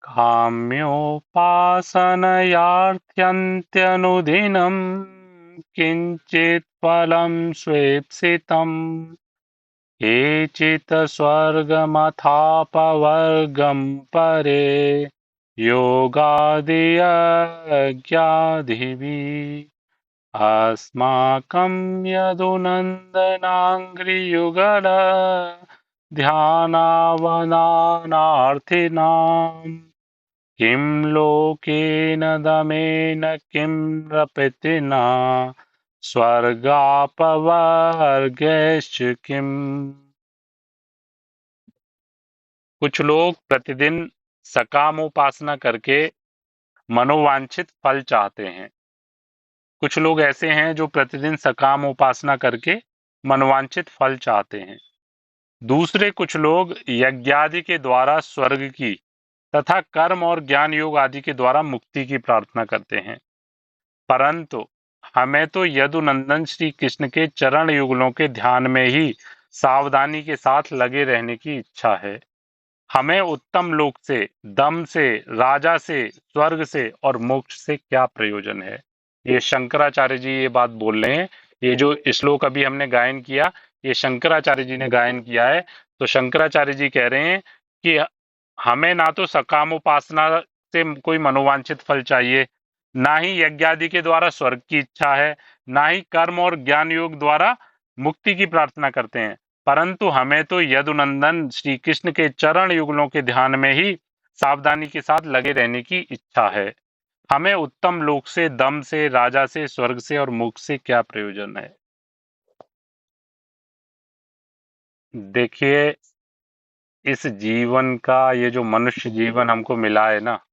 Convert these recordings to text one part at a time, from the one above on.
काम्योपासनयार्थ्यन्त्यनुदिनं किञ्चित् फलं स्वेप्सितम् केचित् स्वर्गमथापवर्गं परे योगादियज्ञाधिभिः अस्माकं यदुनन्दनाङ्घ्रियुगल ध्यानावनानार्थिनाम् किं लोकेन दमेन किं प्रपत्तिना स्वर्गापवर्गैश्च किम्। कुछ लोग प्रतिदिन सकामोपासना करके मनोवांछित फल चाहते हैं। कुछ लोग ऐसे हैं जो प्रतिदिन सकाम उपासना करके मनोवांछित फल चाहते हैं। दूसरे कुछ लोग यज्ञादि के द्वारा स्वर्ग की तथा कर्म और ज्ञान योग आदि के द्वारा मुक्ति की प्रार्थना करते हैं। परंतु हमें तो यदुनंदन श्री कृष्ण के चरण युगलों के ध्यान में ही सावधानी के साथ लगे रहने की इच्छा है। हमें उत्तम लोक से, दम से, राजा से, स्वर्ग से और मोक्ष से क्या प्रयोजन है। ये शंकराचार्य जी ये बात बोल रहे हैं। ये जो श्लोक अभी हमने गायन किया, ये शंकराचार्य जी ने गायन किया है। तो शंकराचार्य जी कह रहे हैं कि हमें ना तो सकामोपासना से कोई मनोवांछित फल चाहिए, ना ही यज्ञादि के द्वारा स्वर्ग की इच्छा है, ना ही कर्म और ज्ञान योग द्वारा मुक्ति की प्रार्थना करते हैं, परंतु हमें तो यदुनंदन श्री कृष्ण के चरण युगलों के ध्यान में ही सावधानी के साथ लगे रहने की इच्छा है। हमें उत्तम लोक से, दम से, राजा से, स्वर्ग से और मोक्ष से क्या प्रयोजन है। देखिए, इस जीवन का, ये जो मनुष्य जीवन हमको मिला है ना,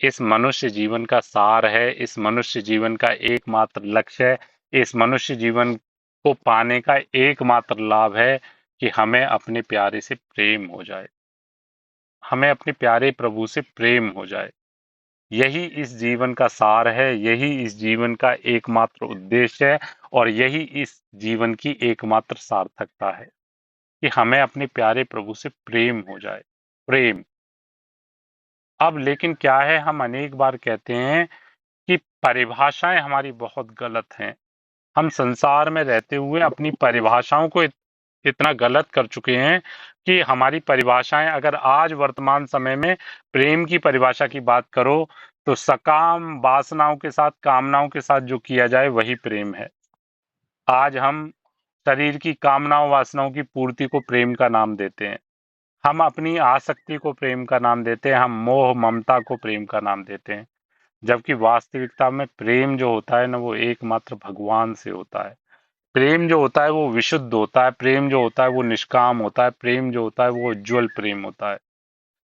इस मनुष्य जीवन का सार है, इस मनुष्य जीवन का एकमात्र लक्ष्य है, इस मनुष्य जीवन को पाने का एकमात्र लाभ है कि हमें अपने प्यारे से प्रेम हो जाए, हमें अपने प्यारे प्रभु से प्रेम हो जाए। यही इस जीवन का सार है, यही इस जीवन का एकमात्र उद्देश्य है और यही इस जीवन की एकमात्र सार्थकता है कि हमें अपने प्यारे प्रभु से प्रेम हो जाए। प्रेम। अब लेकिन क्या है, हम अनेक बार कहते हैं कि परिभाषाएं हमारी बहुत गलत हैं। हम संसार में रहते हुए अपनी परिभाषाओं को इतना गलत कर चुके हैं कि हमारी परिभाषाएं, अगर आज वर्तमान समय में प्रेम की परिभाषा की बात करो तो सकाम वासनाओं के साथ, कामनाओं के साथ जो किया जाए वही प्रेम है। आज हम शरीर की कामनाओं वासनाओं की पूर्ति को प्रेम का नाम देते हैं, हम अपनी आसक्ति को प्रेम का नाम देते हैं, हम मोह ममता को प्रेम का नाम देते हैं, जबकि वास्तविकता में प्रेम जो होता है ना, वो एकमात्र भगवान से होता है। प्रेम जो होता है वो विशुद्ध होता है, प्रेम जो होता है वो निष्काम होता है, प्रेम जो होता है वो उज्ज्वल प्रेम होता है,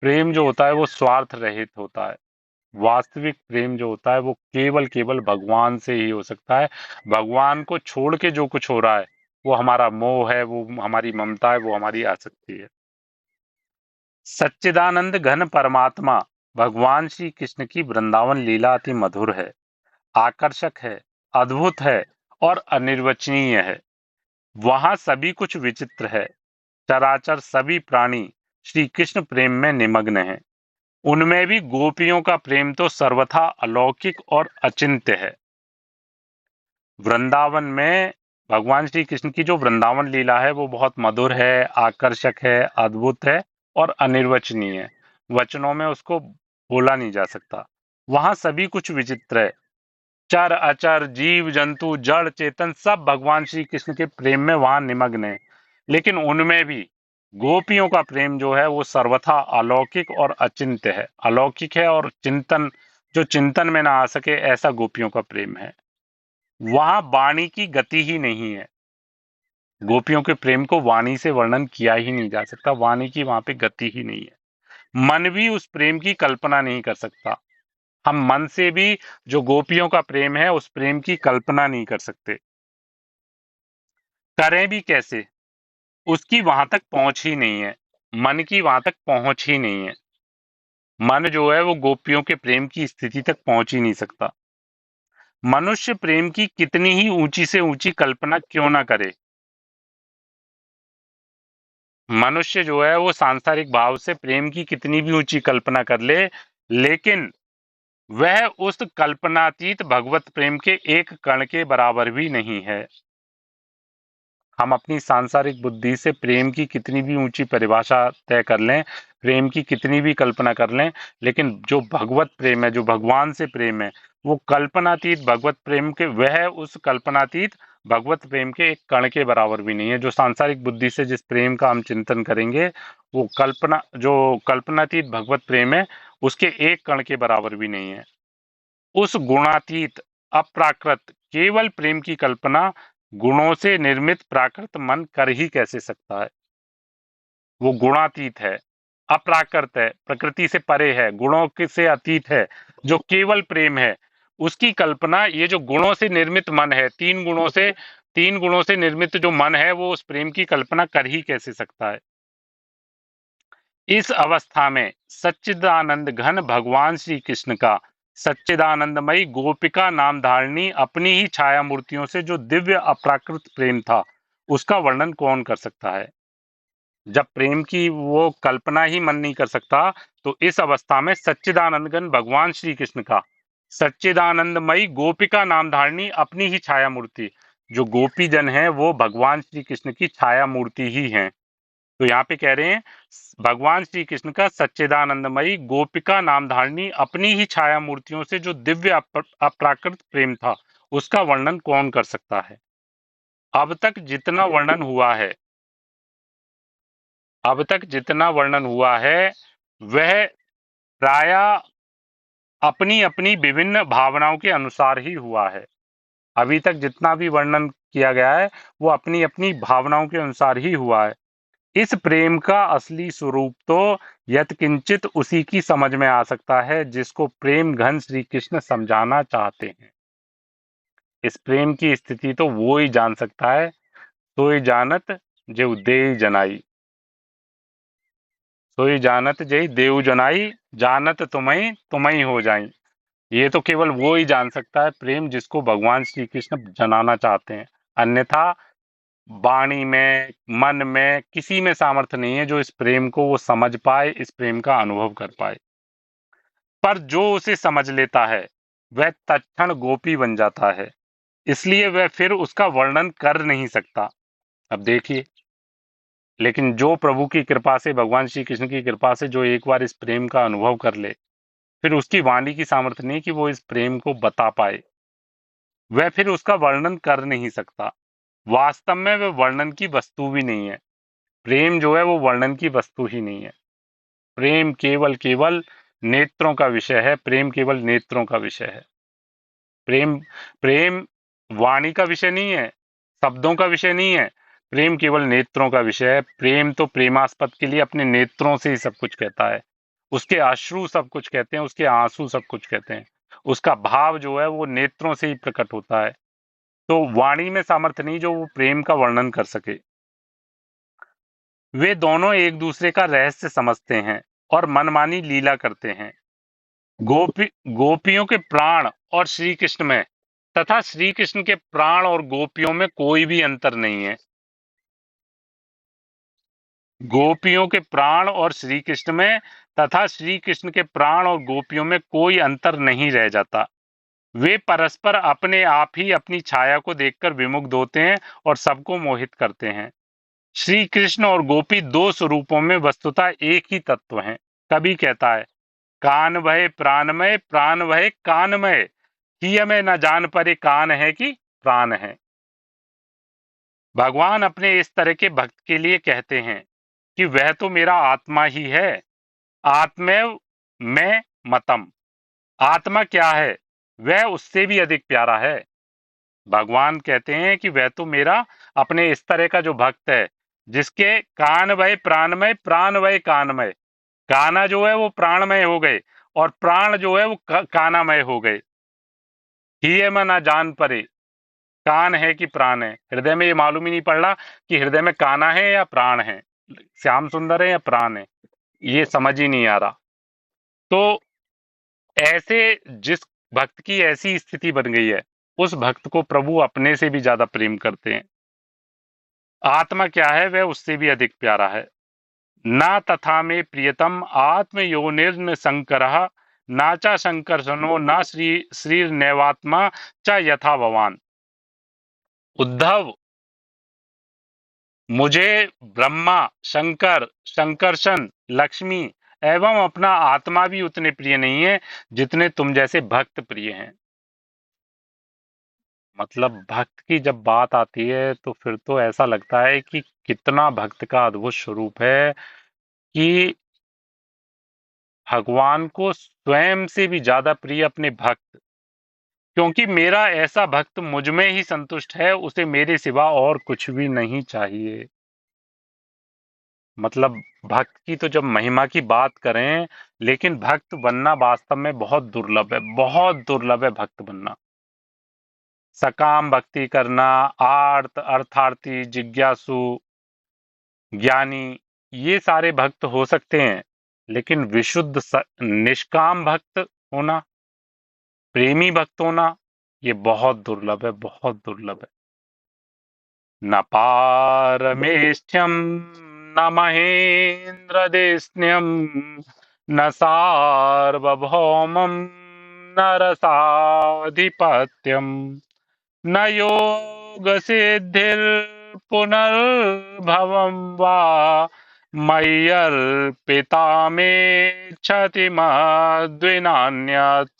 प्रेम जो होता है वो स्वार्थ रहित होता है। वास्तविक प्रेम जो होता है वो केवल केवल भगवान से ही हो सकता है। भगवान को छोड़ के जो कुछ हो रहा है वो हमारा मोह है, वो हमारी ममता है, वो हमारी आसक्ति है। सच्चिदानंद घन परमात्मा भगवान श्री कृष्ण की वृंदावन लीला अति मधुर है, आकर्षक है, अद्भुत है और अनिर्वचनीय है। वहां सभी कुछ विचित्र है। चराचर सभी प्राणी श्री कृष्ण प्रेम में निमग्न हैं। उनमें भी गोपियों का प्रेम तो सर्वथा अलौकिक और अचिंत्य है। वृंदावन में भगवान श्री कृष्ण की जो वृंदावन लीला है वो बहुत मधुर है, आकर्षक है, अद्भुत है और अनिर्वचनीय है। वचनों में उसको बोला नहीं जा सकता। वहां सभी कुछ विचित्र है। चर अचर, जीव जंतु, जड़ चेतन सब भगवान श्री कृष्ण के प्रेम में वहां निमग्न है। लेकिन उनमें भी गोपियों का प्रेम जो है वो सर्वथा अलौकिक और अचिंत्य है। अलौकिक है और चिंतन, जो चिंतन में ना आ सके, ऐसा गोपियों का प्रेम है। वहां वाणी की गति ही नहीं है। गोपियों के प्रेम को वाणी से वर्णन किया ही नहीं जा सकता। वाणी की वहां पे गति ही नहीं है। मन भी उस प्रेम की कल्पना नहीं कर सकता। हम मन से भी जो गोपियों का प्रेम है उस प्रेम की कल्पना नहीं कर सकते। करें भी कैसे, उसकी वहां तक पहुंच ही नहीं है। मन की वहां तक पहुंच ही नहीं है। मन जो है वो गोपियों के प्रेम की स्थिति तक पहुंच ही नहीं सकता। मनुष्य प्रेम की कितनी ही ऊंची से ऊंची कल्पना क्यों ना करे, मनुष्य जो है वो सांसारिक भाव से प्रेम की कितनी भी ऊंची कल्पना कर ले, लेकिन वह उस कल्पनातीत भगवत प्रेम के एक कण के बराबर भी नहीं है। हम अपनी सांसारिक बुद्धि से प्रेम की कितनी भी ऊंची परिभाषा तय कर लें, प्रेम की कितनी भी कल्पना कर लें, लेकिन जो भगवत प्रेम है, जो भगवान से प्रेम है, वो कल्पनातीत भगवत प्रेम के, वह उस कल्पनातीत भगवत प्रेम के एक कण के बराबर भी नहीं है। जो सांसारिक बुद्धि से जिस प्रेम का हम चिंतन करेंगे, वो जो कल्पनातीत भगवत प्रेम है, उसके एक कण के बराबर भी नहीं है। उस गुणातीत अप्राकृत केवल प्रेम की कल्पना गुणों से निर्मित प्राकृत मन कर ही कैसे सकता है। वो गुणातीत है, अप्राकृत है, प्रकृति से परे है, गुणों के से अतीत है, जो केवल प्रेम है, उसकी कल्पना ये जो गुणों से निर्मित मन है, तीन गुणों से निर्मित जो मन है, वो उस प्रेम की कल्पना कर ही कैसे सकता है। इस अवस्था में सच्चिदानंद घन भगवान श्री कृष्ण का सच्चिदानंदमयी गोपिका नाम धारणी अपनी ही छाया मूर्तियों से जो दिव्य अपराकृत प्रेम था, उसका वर्णन कौन कर सकता है। जब प्रेम की वो कल्पना ही मन नहीं कर सकता, तो इस अवस्था में सच्चिदानंद घन भगवान श्री कृष्ण का सच्चिदानंदमयी गोपिका नाम धारणी अपनी ही छाया मूर्ति, जो गोपी जन है वो भगवान श्री कृष्ण की छाया मूर्ति ही हैं। तो यहाँ पे कह रहे हैं भगवान श्री कृष्ण का सच्चिदानंदमयी गोपिका नामधारिणी अपनी ही छाया मूर्तियों से जो दिव्य अपराकृत प्रेम था, उसका वर्णन कौन कर सकता है। अब तक जितना वर्णन हुआ है, अब तक जितना वर्णन हुआ है, वह प्राय अपनी अपनी विभिन्न भावनाओं के अनुसार ही हुआ है। अभी तक जितना भी वर्णन किया गया है, वो अपनी अपनी भावनाओं के अनुसार ही हुआ है। इस प्रेम का असली स्वरूप तो यत्किंचित उसी की समझ में आ सकता है जिसको प्रेम घन श्री कृष्ण समझाना चाहते हैं। इस प्रेम की स्थिति तो वो ही जान सकता है, सोई जानत जेउ देई जनाई, सोई जानत जेई देऊ जनाई, जानत तुम्हें तुम्हें हो जाई। ये तो केवल वो ही जान सकता है प्रेम जिसको भगवान श्री कृष्ण जनाना चाहते हैं। अन्यथा वाणी में, मन में, किसी में सामर्थ्य नहीं है जो इस प्रेम को वो समझ पाए, इस प्रेम का अनुभव कर पाए। पर जो उसे समझ लेता है, वह तत्क्षण गोपी बन जाता है, इसलिए वह फिर उसका वर्णन कर नहीं सकता। अब देखिए, लेकिन जो प्रभु की कृपा से, भगवान श्री कृष्ण की कृपा से जो एक बार इस प्रेम का अनुभव कर ले, फिर उसकी वाणी की सामर्थ्य नहीं कि वो इस प्रेम को बता पाए, वह फिर उसका वर्णन कर नहीं सकता। वास्तव में वह वर्णन की वस्तु भी नहीं है। प्रेम जो है वो वर्णन की वस्तु ही नहीं है। प्रेम केवल केवल नेत्रों का विषय है, प्रेम केवल नेत्रों का विषय है। प्रेम प्रेम वाणी का विषय नहीं है, शब्दों का विषय नहीं है, प्रेम केवल नेत्रों का विषय है। प्रेम तो प्रेमास्पद के लिए अपने नेत्रों से ही सब कुछ कहता है, उसके अश्रु सब कुछ कहते हैं, उसके आंसू सब कुछ कहते हैं, उसका भाव जो है वो नेत्रों से ही प्रकट होता है। तो वाणी में सामर्थ्य नहीं जो वो प्रेम का वर्णन कर सके। वे दोनों एक दूसरे का रहस्य समझते हैं और मनमानी लीला करते हैं। गोपियों के प्राण और श्री कृष्ण में तथा श्री कृष्ण के प्राण और गोपियों में कोई भी अंतर नहीं है। गोपियों के प्राण और श्री कृष्ण में तथा श्री कृष्ण के प्राण और गोपियों में कोई अंतर नहीं रह जाता। वे परस्पर अपने आप ही अपनी छाया को देखकर विमुग्ध होते हैं और सबको मोहित करते हैं। श्री कृष्ण और गोपी दो स्वरूपों में वस्तुतः एक ही तत्व हैं। कवि कहता है, कान भय प्राणमय, प्राण भय कानमय, किय में न जान परे कान है कि प्राण है। भगवान अपने इस तरह के भक्त के लिए कहते हैं कि वह तो मेरा आत्मा ही है, आत्मैव में मतम। आत्मा क्या है, वह उससे भी अधिक प्यारा है। भगवान कहते हैं कि वह तो मेरा, अपने इस तरह का जो भक्त है, जिसके कान भय प्राणमय, प्राण भय कानमय, काना जो है वो प्राणमय हो गए और प्राण जो है वो कानामय हो गए। ही में ना जान परे कान है कि प्राण है। हृदय में ये मालूम ही नहीं पड़ रहा कि हृदय में काना है या प्राण है, श्याम सुंदर है या प्राण है, ये समझ ही नहीं आ रहा। तो ऐसे जिस भक्त की ऐसी स्थिति बन गई है, उस भक्त को प्रभु अपने से भी ज्यादा प्रेम करते हैं। आत्मा क्या है, वह उससे भी अधिक प्यारा है। न तथा मे प्रियतम आत्मयोनिर्न शंकरः न च शंकर्षणो न श्रीर्नैवात्मा च यथा भवान। उद्धव, मुझे ब्रह्मा, शंकर, शंकरशन, लक्ष्मी एवं अपना आत्मा भी उतने प्रिय नहीं है जितने तुम जैसे भक्त प्रिय हैं। मतलब भक्त की जब बात आती है तो फिर तो ऐसा लगता है कि कितना भक्त का अद्भुत स्वरूप है कि भगवान को स्वयं से भी ज्यादा प्रिय अपने भक्त। क्योंकि मेरा ऐसा भक्त मुझ में ही संतुष्ट है, उसे मेरे सिवा और कुछ भी नहीं चाहिए। मतलब भक्त की तो जब महिमा की बात करें, लेकिन भक्त बनना वास्तव में बहुत दुर्लभ है, बहुत दुर्लभ है भक्त बनना। सकाम भक्ति करना, आर्त, अर्थार्थी, जिज्ञासु, ज्ञानी, ये सारे भक्त हो सकते हैं, लेकिन विशुद्ध निष्काम भक्त होना, प्रेमी भक्त होना, ये बहुत दुर्लभ है, बहुत दुर्लभ है। न पारमेष्ठ्यम न महेन्द्रदेस्न्यम न सार्वभौमं न रसाधिपत्यम न योगसिद्धिर्पुनर्भवं वा मय्यर्पिता मे क्षति मद्विनान्यत्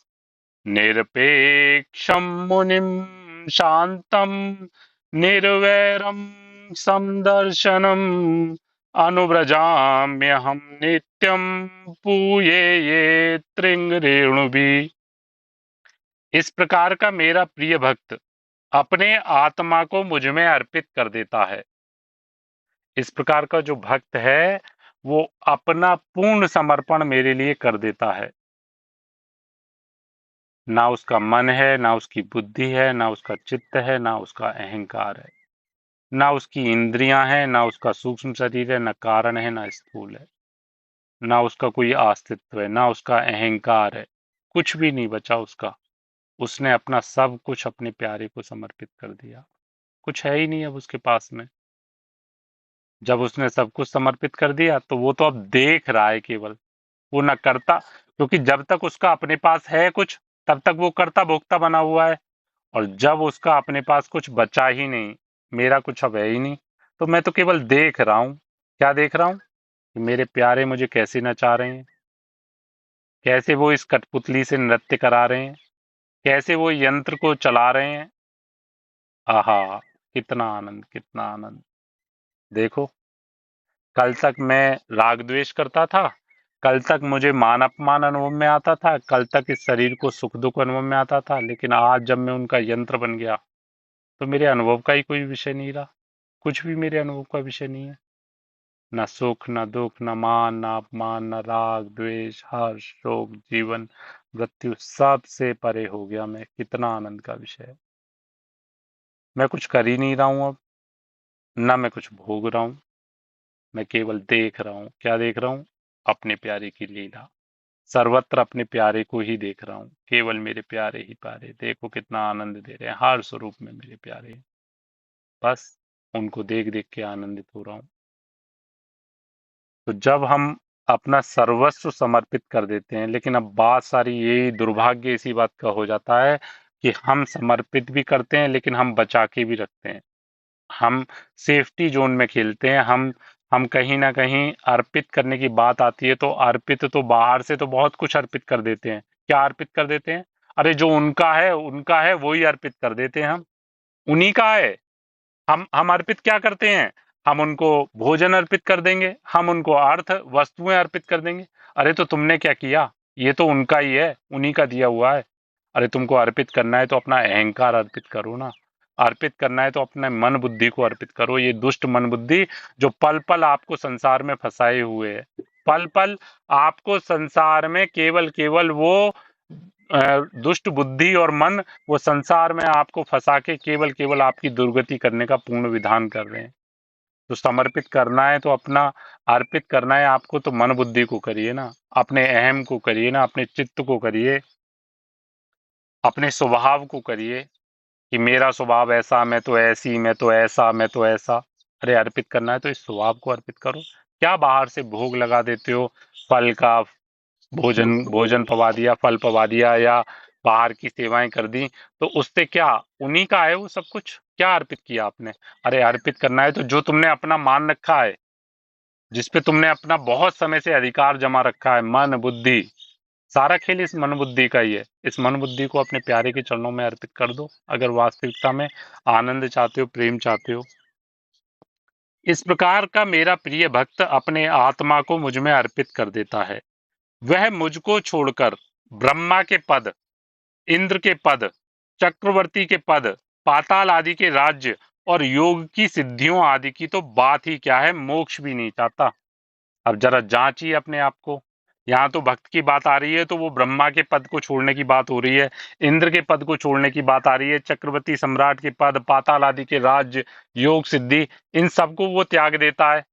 निरपेक्षं मुनिं शान्तं निर्वैरं समदर्शनम् अनुव्रजाम्यहं नित्यं पूये ये त्रिंगरेणुभिः। इस प्रकार का मेरा प्रिय भक्त अपने आत्मा को मुझ में अर्पित कर देता है। इस प्रकार का जो भक्त है वो अपना पूर्ण समर्पण मेरे लिए कर देता है। ना उसका मन है, ना उसकी बुद्धि है, ना उसका चित्त है, ना उसका अहंकार है, ना उसकी इंद्रियां हैं, ना उसका सूक्ष्म शरीर है, ना कारण है, ना स्थूल है, ना उसका कोई अस्तित्व है, ना उसका अहंकार है। कुछ भी नहीं बचा उसका। उसने अपना सब कुछ अपने प्यारे को समर्पित कर दिया। कुछ है ही नहीं अब उसके पास में। जब उसने सब कुछ समर्पित कर दिया तो वो तो अब देख रहा है केवल, वो ना करता। क्योंकि जब तक उसका अपने पास है कुछ, तब तक वो करता भोक्ता बना हुआ है। और जब उसका अपने पास कुछ बचा ही नहीं, मेरा कुछ अब है ही नहीं, तो मैं तो केवल देख रहा हूँ। क्या देख रहा हूँ? कि मेरे प्यारे मुझे कैसे नचा रहे हैं, कैसे वो इस कठपुतली से नृत्य करा रहे हैं, कैसे वो यंत्र को चला रहे हैं। आहा, कितना आनंद, कितना आनंद। देखो, कल तक मैं राग द्वेष करता था, कल तक मुझे मान अपमान अनुभव में आता था, कल तक इस शरीर को सुख दुख अनुभव में आता था, लेकिन आज जब मैं उनका यंत्र बन गया तो मेरे अनुभव का ही कोई विषय नहीं रहा। कुछ भी मेरे अनुभव का विषय नहीं है। न सुख, न दुख, न मान, न अपमान, न राग द्वेष, हर्ष, शोक, जीवन, मृत्यु, सब से परे हो गया मैं। कितना आनंद का विषय है। मैं कुछ कर ही नहीं रहा हूं अब, ना मैं कुछ भोग रहा हूं। मैं केवल देख रहा हूं। क्या देख रहा हूं? अपने प्यारे की लीला। सर्वत्र अपने प्यारे को ही देख रहा हूं। केवल मेरे प्यारे ही प्यारे। देखो कितना आनंद दे रहे हैं, हर स्वरूप में मेरे प्यारे हैं। बस उनको देख देख के आनंदित हो रहा हूं। तो जब हम अपना सर्वस्व समर्पित कर देते हैं, लेकिन अब बात सारी यही दुर्भाग्य इसी बात का हो जाता है कि हम समर्पित भी करते हैं लेकिन हम बचा के भी रखते हैं। हम सेफ्टी जोन में खेलते हैं। हम कहीं ना कहीं अर्पित करने की बात आती है तो अर्पित तो बाहर से तो बहुत कुछ अर्पित कर देते हैं। क्या अर्पित कर देते हैं? अरे जो उनका है वो ही अर्पित कर देते हैं हम। उन्हीं का है। हम अर्पित क्या करते हैं? हम उनको भोजन अर्पित कर देंगे, हम उनको अर्थ वस्तुएं अर्पित कर देंगे। अरे तो तुमने क्या किया? ये तो उनका ही है, उन्हीं का दिया हुआ है। अरे तुमको अर्पित करना है तो अपना अहंकार अर्पित करो ना। अर्पित करना है तो अपने मन बुद्धि को अर्पित करो। ये दुष्ट मन बुद्धि जो पल पल आपको संसार में फंसाए हुए है। पल पल आपको संसार में केवल केवल वो दुष्ट बुद्धि और मन, वो संसार में आपको फंसा के केवल केवल आपकी दुर्गति करने का पूर्ण विधान कर रहे हैं। तो समर्पित करना है तो अपना, अर्पित करना है आपको तो मन बुद्धि को करिए ना, अपने अहम को करिए ना, अपने चित्त को करिए, अपने स्वभाव को करिए कि मेरा स्वभाव ऐसा, मैं तो ऐसी, मैं तो ऐसा, मैं तो ऐसा। अरे अर्पित करना है तो इस स्वभाव को अर्पित करो। क्या बाहर से भोग लगा देते हो, फल का, भोजन भोजन पवा दिया, फल पवा दिया, या बाहर की सेवाएं कर दी, तो उससे क्या, उन्हीं का है वो सब कुछ, क्या अर्पित किया आपने? अरे अर्पित करना है तो जो तुमने अपना मान रखा है, जिसपे तुमने अपना बहुत समय से अधिकार जमा रखा है, मन बुद्धि, सारा खेल इस मन बुद्धि का ही है। इस मन बुद्धि को अपने प्यारे के चरणों में अर्पित कर दो, अगर वास्तविकता में आनंद चाहते हो, प्रेम चाहते हो। इस प्रकार का मेरा प्रिय भक्त अपने आत्मा को मुझ में अर्पित कर देता है। वह मुझको छोड़कर ब्रह्मा के पद, इंद्र के पद, चक्रवर्ती के पद, पाताल आदि के राज्य और योग की सिद्धियों आदि की तो बात ही क्या है, मोक्ष भी नहीं चाहता। अब जरा जांचिए अपने आप को। यहाँ तो भक्त की बात आ रही है तो वो ब्रह्मा के पद को छोड़ने की बात हो रही है, इंद्र के पद को छोड़ने की बात आ रही है, चक्रवर्ती सम्राट के पद, पाताल आदि के राज्य, योग सिद्धि, इन सबको वो त्याग देता है।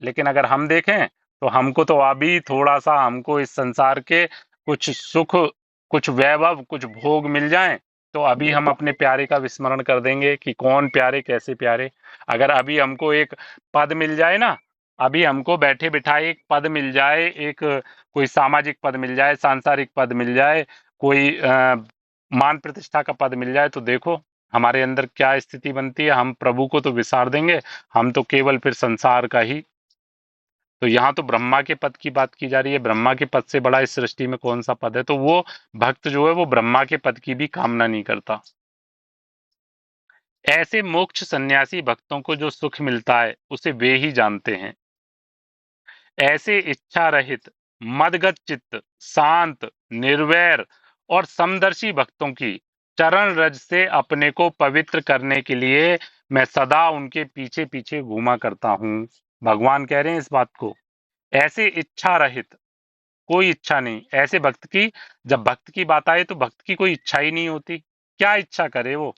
लेकिन अगर हम देखें तो हमको तो अभी थोड़ा सा, हमको इस संसार के कुछ सुख, कुछ वैभव, कुछ भोग मिल जाएं तो अभी हम अपने प्यारे का विस्मरण कर देंगे कि कौन प्यारे, कैसे प्यारे। अगर अभी हमको एक पद मिल जाए ना, अभी हमको बैठे बिठाए एक पद मिल जाए, एक कोई सामाजिक पद मिल जाए, सांसारिक पद मिल जाए, कोई मान प्रतिष्ठा का पद मिल जाए, तो देखो हमारे अंदर क्या स्थिति बनती है। हम प्रभु को तो विसार देंगे, हम तो केवल फिर संसार का ही। तो यहाँ तो ब्रह्मा के पद की बात की जा रही है, ब्रह्मा के पद से बड़ा इस सृष्टि में कौन सा पद है? तो वो भक्त जो है वो ब्रह्मा के पद की भी कामना नहीं करता। ऐसे मोक्ष सन्यासी भक्तों को जो सुख मिलता है उसे वे ही जानते हैं। ऐसे इच्छा रहित, मदगत चित्त, शांत, निर्वैर और समदर्शी भक्तों की चरण रज से अपने को पवित्र करने के लिए मैं सदा उनके पीछे पीछे घूमा करता हूँ। भगवान कह रहे हैं इस बात को। ऐसे इच्छा रहित, कोई इच्छा नहीं ऐसे भक्त की। जब भक्त की बात आए तो भक्त की कोई इच्छा ही नहीं होती, क्या इच्छा करे वो?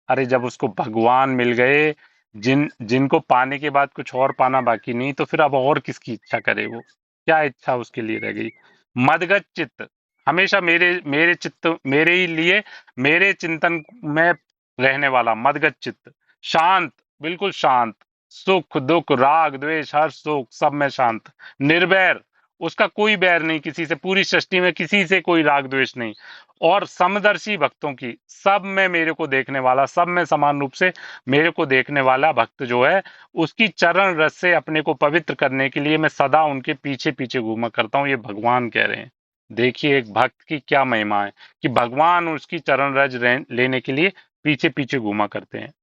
अरे जब उसको भगवान मिल गए, जिनको पाने के बाद कुछ और पाना बाकी नहीं, तो फिर अब और किसकी इच्छा करे वो? क्या इच्छा उसके लिए रह गई? मदगत चित्त, हमेशा मेरे मेरे चित्त, मेरे ही लिए, मेरे चिंतन में रहने वाला मदगत चित्त। शांत, बिल्कुल शांत, सुख दुख राग द्वेष हर्ष शोक सब में शांत। निर्वैर, उसका कोई बैर नहीं किसी से, पूरी सृष्टि में किसी से कोई राग द्वेष नहीं। और समदर्शी भक्तों की, सब में मेरे को देखने वाला, सब में समान रूप से मेरे को देखने वाला भक्त जो है, उसकी चरण रस से अपने को पवित्र करने के लिए मैं सदा उनके पीछे पीछे घूमा करता हूँ, ये भगवान कह रहे हैं। देखिए एक भक्त की क्या महिमा है कि भगवान उसकी चरण रज लेने के लिए पीछे पीछे घूमा करते हैं।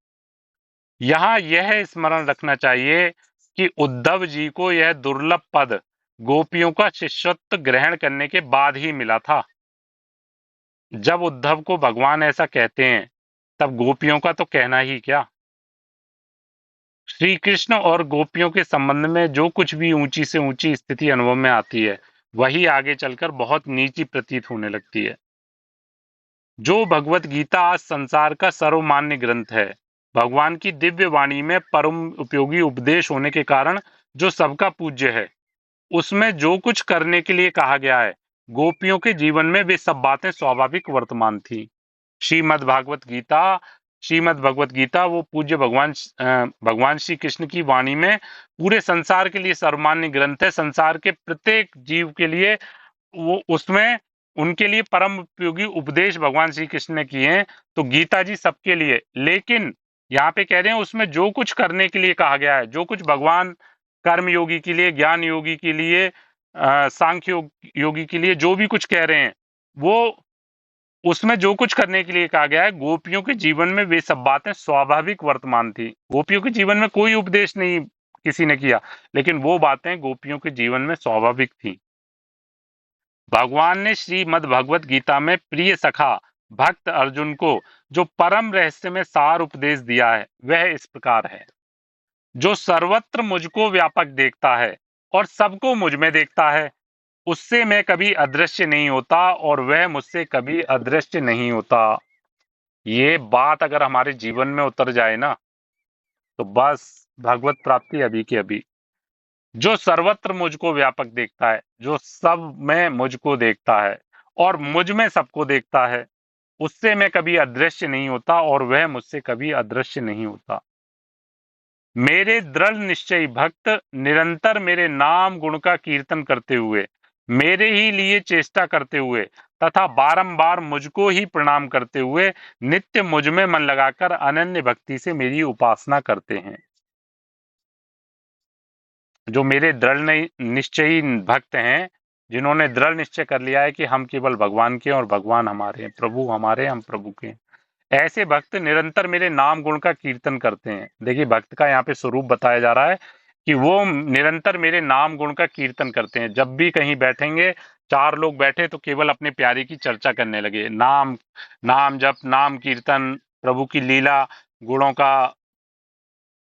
यहाँ यह स्मरण रखना चाहिए कि उद्धव जी को यह दुर्लभ पद गोपियों का शिष्यत्व ग्रहण करने के बाद ही मिला था। जब उद्धव को भगवान ऐसा कहते हैं तब गोपियों का तो कहना ही क्या। श्री कृष्ण और गोपियों के संबंध में जो कुछ भी ऊंची से ऊंची स्थिति अनुभव में आती है, वही आगे चलकर बहुत नीची प्रतीत होने लगती है। जो भगवत गीता आज संसार का सर्वमान्य ग्रंथ है, भगवान की दिव्य वाणी में परम उपयोगी उपदेश होने के कारण जो सबका पूज्य है, उसमें जो कुछ करने के लिए कहा गया है, गोपियों के जीवन में वे सब बातें स्वाभाविक वर्तमान थी। श्रीमद् भागवत गीता, श्रीमद् भगवत गीता वो पूज्य भगवान श्री कृष्ण की वाणी में पूरे संसार के लिए सर्वमान्य ग्रंथ है। संसार के प्रत्येक जीव के लिए वो, उसमें उनके लिए परम उपयोगी उपदेश भगवान श्री कृष्ण ने किए हैं। तो गीता जी सबके लिए, लेकिन यहाँ पे कह रहे हैं उसमें जो कुछ करने के लिए कहा गया है, जो कुछ भगवान कर्म योगी के लिए, ज्ञान योगी के लिए, सांख्य योगी के लिए जो भी कुछ कह रहे हैं, वो उसमें जो कुछ करने के लिए कहा गया है, गोपियों के जीवन में वे सब बातें स्वाभाविक वर्तमान थी। गोपियों के जीवन में कोई उपदेश नहीं किसी ने किया, लेकिन वो बातें गोपियों के जीवन में स्वाभाविक थी। भगवान ने श्रीमद् भगवत गीता में प्रिय सखा भक्त अर्जुन को जो परम रहस्य में सार उपदेश दिया है, वह इस प्रकार है। जो सर्वत्र मुझको व्यापक देखता है और सबको मुझ में देखता है, उससे मैं कभी अदृश्य नहीं होता और वह मुझसे कभी अदृश्य नहीं होता। ये बात अगर हमारे जीवन में उतर जाए ना, तो बस भगवत प्राप्ति अभी की अभी। जो सर्वत्र मुझको व्यापक देखता है, जो सब में मुझको देखता है और मुझ में सबको देखता है, उससे मैं कभी अदृश्य नहीं होता और वह मुझसे कभी अदृश्य नहीं होता। मेरे दृढ़ निश्चयी भक्त निरंतर मेरे नाम गुण का कीर्तन करते हुए, मेरे ही लिए चेष्टा करते हुए तथा बारंबार मुझको ही प्रणाम करते हुए नित्य मुझ में मन लगाकर अनन्य भक्ति से मेरी उपासना करते हैं। जो मेरे दृढ़ निश्चयी भक्त हैं, जिन्होंने दृढ़ निश्चय कर लिया है कि हम केवल भगवान के हैं और भगवान हमारे हैं, प्रभु हमारे, हम प्रभु के हैं, ऐसे भक्त निरंतर मेरे नाम गुण का कीर्तन करते हैं। देखिए, भक्त का यहाँ पे स्वरूप बताया जा रहा है कि वो निरंतर मेरे नाम गुण का कीर्तन करते हैं। जब भी कहीं बैठेंगे, चार लोग बैठे तो केवल अपने प्यारे की चर्चा करने लगे, नाम नाम जप, नाम कीर्तन, प्रभु की लीला, गुणों का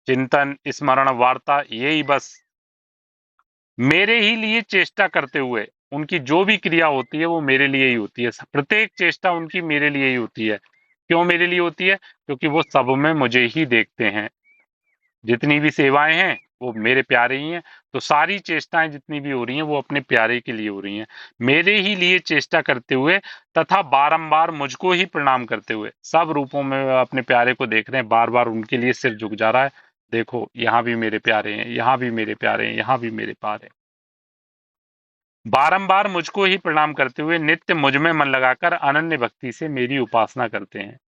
चिंतन, स्मरण, वार्ता, यही बस मेरे ही लिए चेष्टा करते हुए। उनकी जो भी क्रिया होती है वो मेरे लिए ही होती है, प्रत्येक चेष्टा उनकी मेरे लिए ही होती है। क्यों मेरे लिए होती है? क्योंकि वो सब में मुझे ही देखते हैं। जितनी भी सेवाएं हैं वो मेरे प्यारे ही हैं, तो सारी चेष्टाएं जितनी भी हो रही हैं वो अपने प्यारे के लिए हो रही हैं। मेरे ही लिए चेष्टा करते हुए तथा बारंबार मुझको ही प्रणाम करते हुए, सब रूपों में वह अपने प्यारे को देख रहे हैं, बार बार उनके लिए सिर झुक जा रहा है। देखो, यहाँ भी मेरे प्यारे हैं, यहाँ भी मेरे प्यारे हैं, यहाँ भी मेरे प्यारे हैं। बारंबार मुझको ही प्रणाम करते हुए नित्य मुझ में मन लगाकर अनन्य भक्ति से मेरी उपासना करते हैं।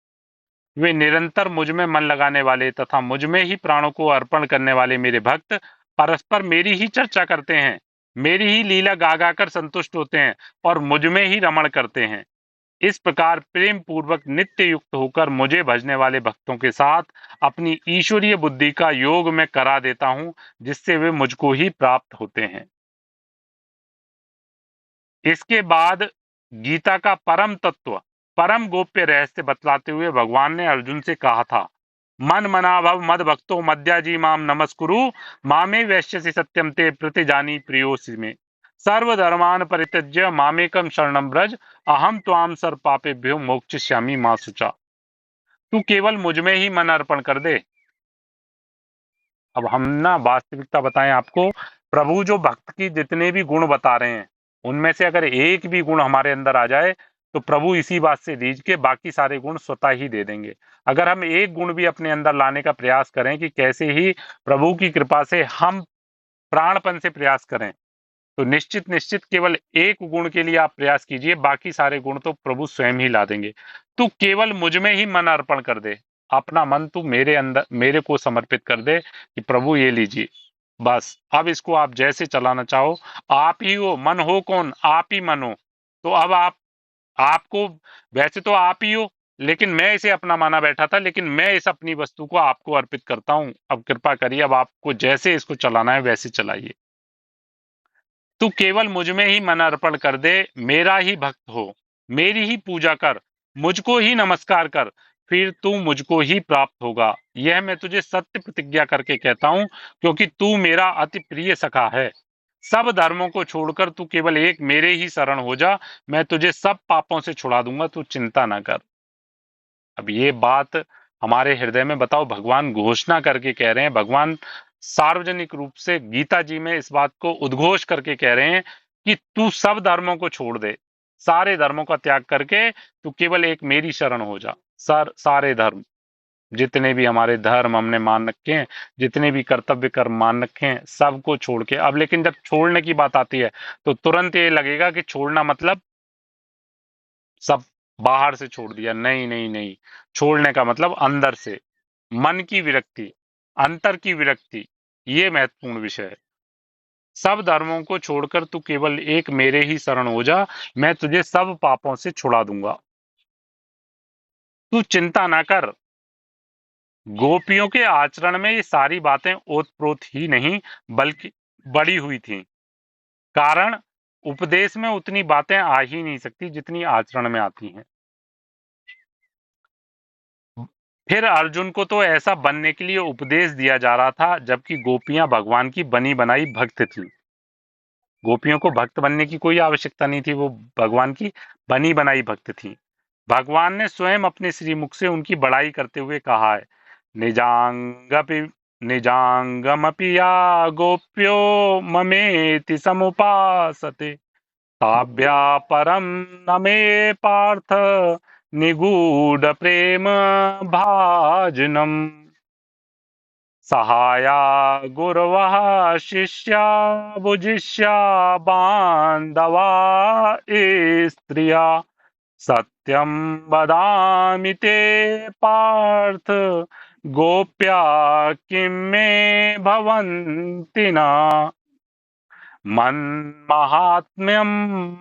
वे निरंतर मुझ में मन लगाने वाले तथा मुझ में ही प्राणों को अर्पण करने वाले मेरे भक्त परस्पर मेरी ही चर्चा करते हैं, मेरी ही लीला गा गा कर संतुष्ट होते हैं और मुझ में ही रमण करते हैं। इस प्रकार प्रेम पूर्वक नित्य युक्त होकर मुझे भजने वाले भक्तों के साथ अपनी ईश्वरीय बुद्धि का योग मैं करा देता हूं, जिससे वे मुझको ही प्राप्त होते हैं। इसके बाद गीता का परम तत्व, परम गोप्य रहस्य बतलाते हुए भगवान ने अर्जुन से कहा था, मन मना भव मद भक्तो मद्याजी माम नमस्कुरु, मामे वैश्यसि सत्यम ते प्रतिजानी प्रियोसि मे, सर्वधर्मान परित्यज्य मामेकम शरणम ब्रज, अहम त्वाम सर्व पापेभ्यो मोक्षयिष्यामि मा शुचा। तू केवल मुझ में ही मन अर्पण कर दे। अब हम ना वास्तविकता बताएं आपको, प्रभु जो भक्त की जितने भी गुण बता रहे हैं, उनमें से अगर एक भी गुण हमारे अंदर आ जाए तो प्रभु इसी बात से रीझ के बाकी सारे गुण स्वतः ही दे देंगे। अगर हम एक गुण भी अपने अंदर लाने का प्रयास करें कि कैसे ही प्रभु की कृपा से हम प्राणपन से प्रयास करें, तो निश्चित निश्चित केवल एक गुण के लिए आप प्रयास कीजिए, बाकी सारे गुण तो प्रभु स्वयं ही ला देंगे। तू केवल मुझ में ही मन अर्पण कर दे, अपना मन तू मेरे अंदर, मेरे को समर्पित कर दे कि प्रभु ये लीजिए, बस अब इसको आप जैसे चलाना चाहो। आप ही हो, मन हो कौन? आप ही मन हो। तो अब आपको, वैसे तो आप ही हो, लेकिन मैं इसे अपना माना बैठा था, लेकिन मैं इस अपनी वस्तु को आपको अर्पित करता हूं। अब कृपा करिए, अब आपको जैसे इसको चलाना है वैसे चलाइए। तू केवल मुझ में ही मन अर्पण कर दे, मेरा ही भक्त हो, मेरी ही पूजा कर, मुझको ही नमस्कार कर, फिर तू मुझको ही प्राप्त होगा। यह मैं तुझे सत्य प्रतिज्ञा करके कहता हूं, क्योंकि तू मेरा अति प्रिय सखा है। सब धर्मों को छोड़कर तू केवल एक मेरे ही शरण हो जा, मैं तुझे सब पापों से छुड़ा दूंगा, तू चिंता ना कर। अब ये बात हमारे हृदय में, बताओ, भगवान घोषणा करके कह रहे हैं, भगवान सार्वजनिक रूप से गीता जी में इस बात को उद्घोष करके कह रहे हैं कि तू सब धर्मों को छोड़ दे, सारे धर्मों का त्याग करके तू केवल एक मेरी शरण हो जा। सारे धर्म, जितने भी हमारे धर्म हमने मान रखे हैं, जितने भी कर्तव्य कर्म मान रखे हैं, सबको छोड़ के। अब लेकिन जब छोड़ने की बात आती है तो तुरंत ये लगेगा कि छोड़ना मतलब सब बाहर से छोड़ दिया। नहीं नहीं नहीं, छोड़ने का मतलब अंदर से, मन की विरक्ति, अंतर की विरक्ति, ये महत्वपूर्ण विषय है। सब धर्मों को छोड़कर तू केवल एक मेरे ही शरण हो जा, मैं तुझे सब पापों से छुड़ा दूंगा। तू चिंता ना कर। गोपियों के आचरण में ये सारी बातें ओतप्रोत ही नहीं बल्कि बड़ी हुई थी। कारण, उपदेश में उतनी बातें आ ही नहीं सकती जितनी आचरण में आती हैं। फिर अर्जुन को तो ऐसा बनने के लिए उपदेश दिया जा रहा था, जबकि गोपियां भगवान की बनी बनाई भक्त थी। गोपियों को भक्त बनने की कोई आवश्यकता नहीं थी, वो भगवान की बनी बनाई भक्त थी। भगवान ने स्वयं अपने श्रीमुख से उनकी बड़ाई करते हुए कहा है, निजांगपि निजांगमपि या गोप्यो ममेति समुपासते, ताभ्या परम न मे पार्थ निगूढ़ प्रेम भाजनम। सहाया गुरवः शिष्या भुजिष्या बान्धवा स्त्रिया सत्यं वदामि ते पार्थ गोप्या किं मे भवन्ति न मन्माहात्म्यं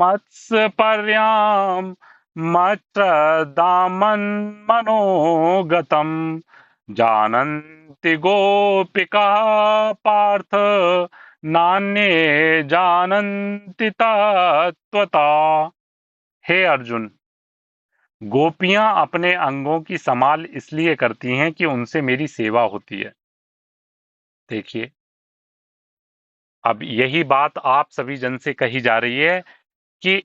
मत्सपर्यां मत्प्रदामन्मनोगतम् जानन्ति गोपिकाः पार्थ नान्ये जानन्ति तत्त्वता। हे अर्जुन, गोपियां अपने अंगों की संभाल इसलिए करती हैं कि उनसे मेरी सेवा होती है। देखिए, अब यही बात आप सभी जन से कही जा रही है कि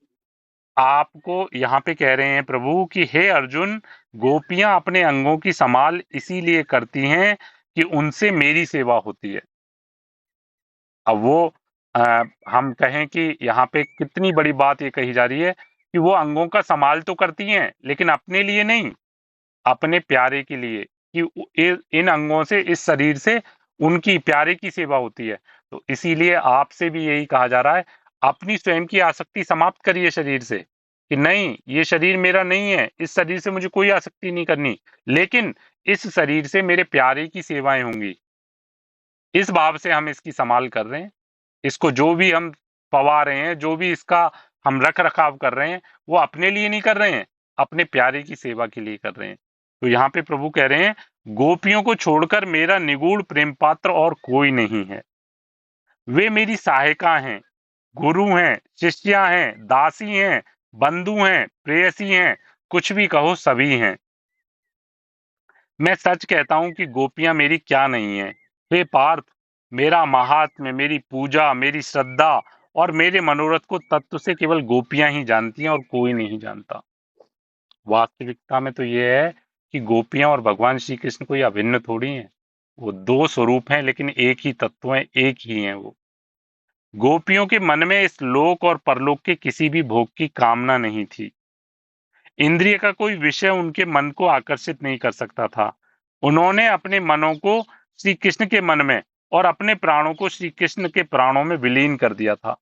आपको यहाँ पे कह रहे हैं प्रभु कि हे अर्जुन, गोपियां अपने अंगों की संभाल इसीलिए करती हैं कि उनसे मेरी सेवा होती है। अब वो हम कहें कि यहाँ पे कितनी बड़ी बात ये कही जा रही है कि वो अंगों का संभाल तो करती हैं लेकिन अपने लिए नहीं, अपने प्यारे के लिए, कि इन अंगों से, इस शरीर से उनकी प्यारे की सेवा होती है। तो इसीलिए आपसे भी यही कहा जा रहा है, अपनी स्वयं की आसक्ति समाप्त करिए शरीर से, कि नहीं, ये शरीर मेरा नहीं है, इस शरीर से मुझे कोई आसक्ति नहीं करनी, लेकिन इस शरीर से मेरे प्यारे की सेवाएं होंगी। इस भाव से हम इसकी संभाल कर रहे हैं। इसको जो भी हम पवा रहे हैं, जो भी इसका हम रख रखाव कर रहे हैं, वो अपने लिए नहीं कर रहे हैं, अपने प्यारे की सेवा के लिए कर रहे हैं। तो यहाँ पे प्रभु कह रहे हैं, गोपियों को छोड़कर मेरा निगूढ़ प्रेम पात्र और कोई नहीं है। वे मेरी सहायिका हैं, गुरु हैं, शिष्या हैं, दासी हैं, बंधु हैं, प्रेयसी हैं, कुछ भी कहो सभी हैं। मैं सच कहता हूं कि गोपियां मेरी क्या नहीं है। हे पार्थ, मेरा महात्म्य, मेरी पूजा, मेरी श्रद्धा और मेरे मनोरथ को तत्व से केवल गोपियां ही जानती हैं और कोई नहीं जानता। वास्तविकता में तो ये है कि गोपियां और भगवान श्री कृष्ण कोई अभिन्न थोड़ी हैं। वो दो स्वरूप हैं लेकिन एक ही तत्व हैं, एक ही हैं वो। गोपियों के मन में इस लोक और परलोक के किसी भी भोग की कामना नहीं थी। इंद्रिय का कोई विषय उनके मन को आकर्षित नहीं कर सकता था। उन्होंने अपने मनों को श्री कृष्ण के मन में और अपने प्राणों को श्री कृष्ण के प्राणों में विलीन कर दिया था।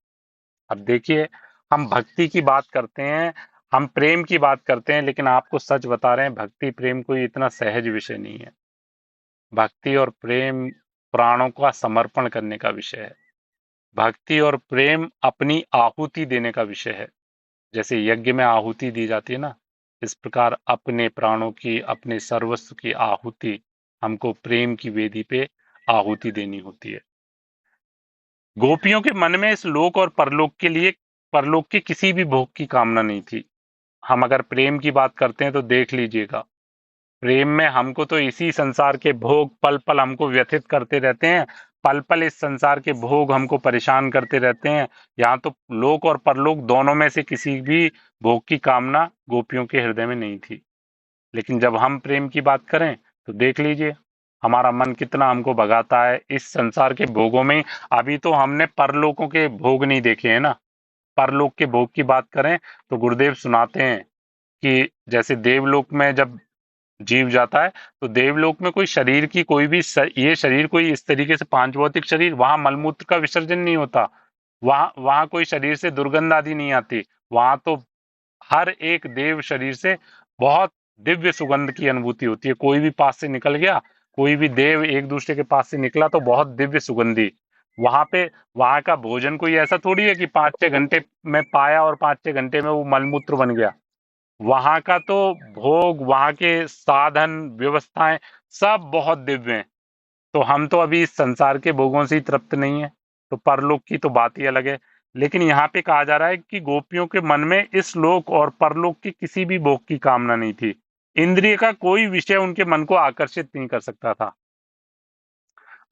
अब देखिए, हम भक्ति की बात करते हैं, हम प्रेम की बात करते हैं, लेकिन आपको सच बता रहे हैं, भक्ति प्रेम कोई इतना सहज विषय नहीं है। भक्ति और प्रेम प्राणों का समर्पण करने का विषय है। भक्ति और प्रेम अपनी आहुति देने का विषय है। जैसे यज्ञ में आहुति दी जाती है ना, इस प्रकार अपने प्राणों की, अपने सर्वस्व की आहुति हमको प्रेम की वेदी पे आहुति देनी होती है। गोपियों के मन में इस लोक और परलोक के लिए, परलोक के किसी भी भोग की कामना नहीं थी। हम अगर प्रेम की बात करते हैं तो देख लीजिएगा, प्रेम में हमको तो इसी संसार के भोग पल पल हमको व्यथित करते रहते हैं, पल पल इस संसार के भोग हमको परेशान करते रहते हैं। यहाँ तो लोक और परलोक दोनों में से किसी भी भोग की कामना गोपियों के हृदय में नहीं थी। लेकिन जब हम प्रेम की बात करें तो देख लीजिए, हमारा मन कितना हमको भगाता है इस संसार के भोगों में। अभी तो हमने परलोकों के भोग नहीं देखे हैं ना। परलोक के भोग की बात करें तो गुरुदेव सुनाते हैं कि जैसे देवलोक में जब जीव जाता है तो देवलोक में कोई शरीर की कोई भी ये शरीर कोई इस तरीके से पांच भौतिक शरीर, वहां मलमूत्र का विसर्जन नहीं होता, वहां वहां कोई शरीर से दुर्गंध आदि नहीं आती। वहां तो हर एक देव शरीर से बहुत दिव्य सुगंध की अनुभूति होती है। कोई भी पास से निकल गया, कोई भी देव एक दूसरे के पास से निकला तो बहुत दिव्य सुगंधी। वहां पे वहां का भोजन कोई ऐसा थोड़ी है कि 5-6 घंटे में पाया और 5-6 घंटे में वो मलमूत्र बन गया। वहां का तो भोग, वहां के साधन व्यवस्थाएं सब बहुत दिव्य हैं। तो हम तो अभी इस संसार के भोगों से ही तृप्त नहीं है, तो परलोक की तो बात ही अलग है। लेकिन यहाँ पे कहा जा रहा है कि गोपियों के मन में इस लोक और परलोक की किसी भी भोग की कामना नहीं थी। इंद्रिय का कोई विषय उनके मन को आकर्षित नहीं कर सकता था।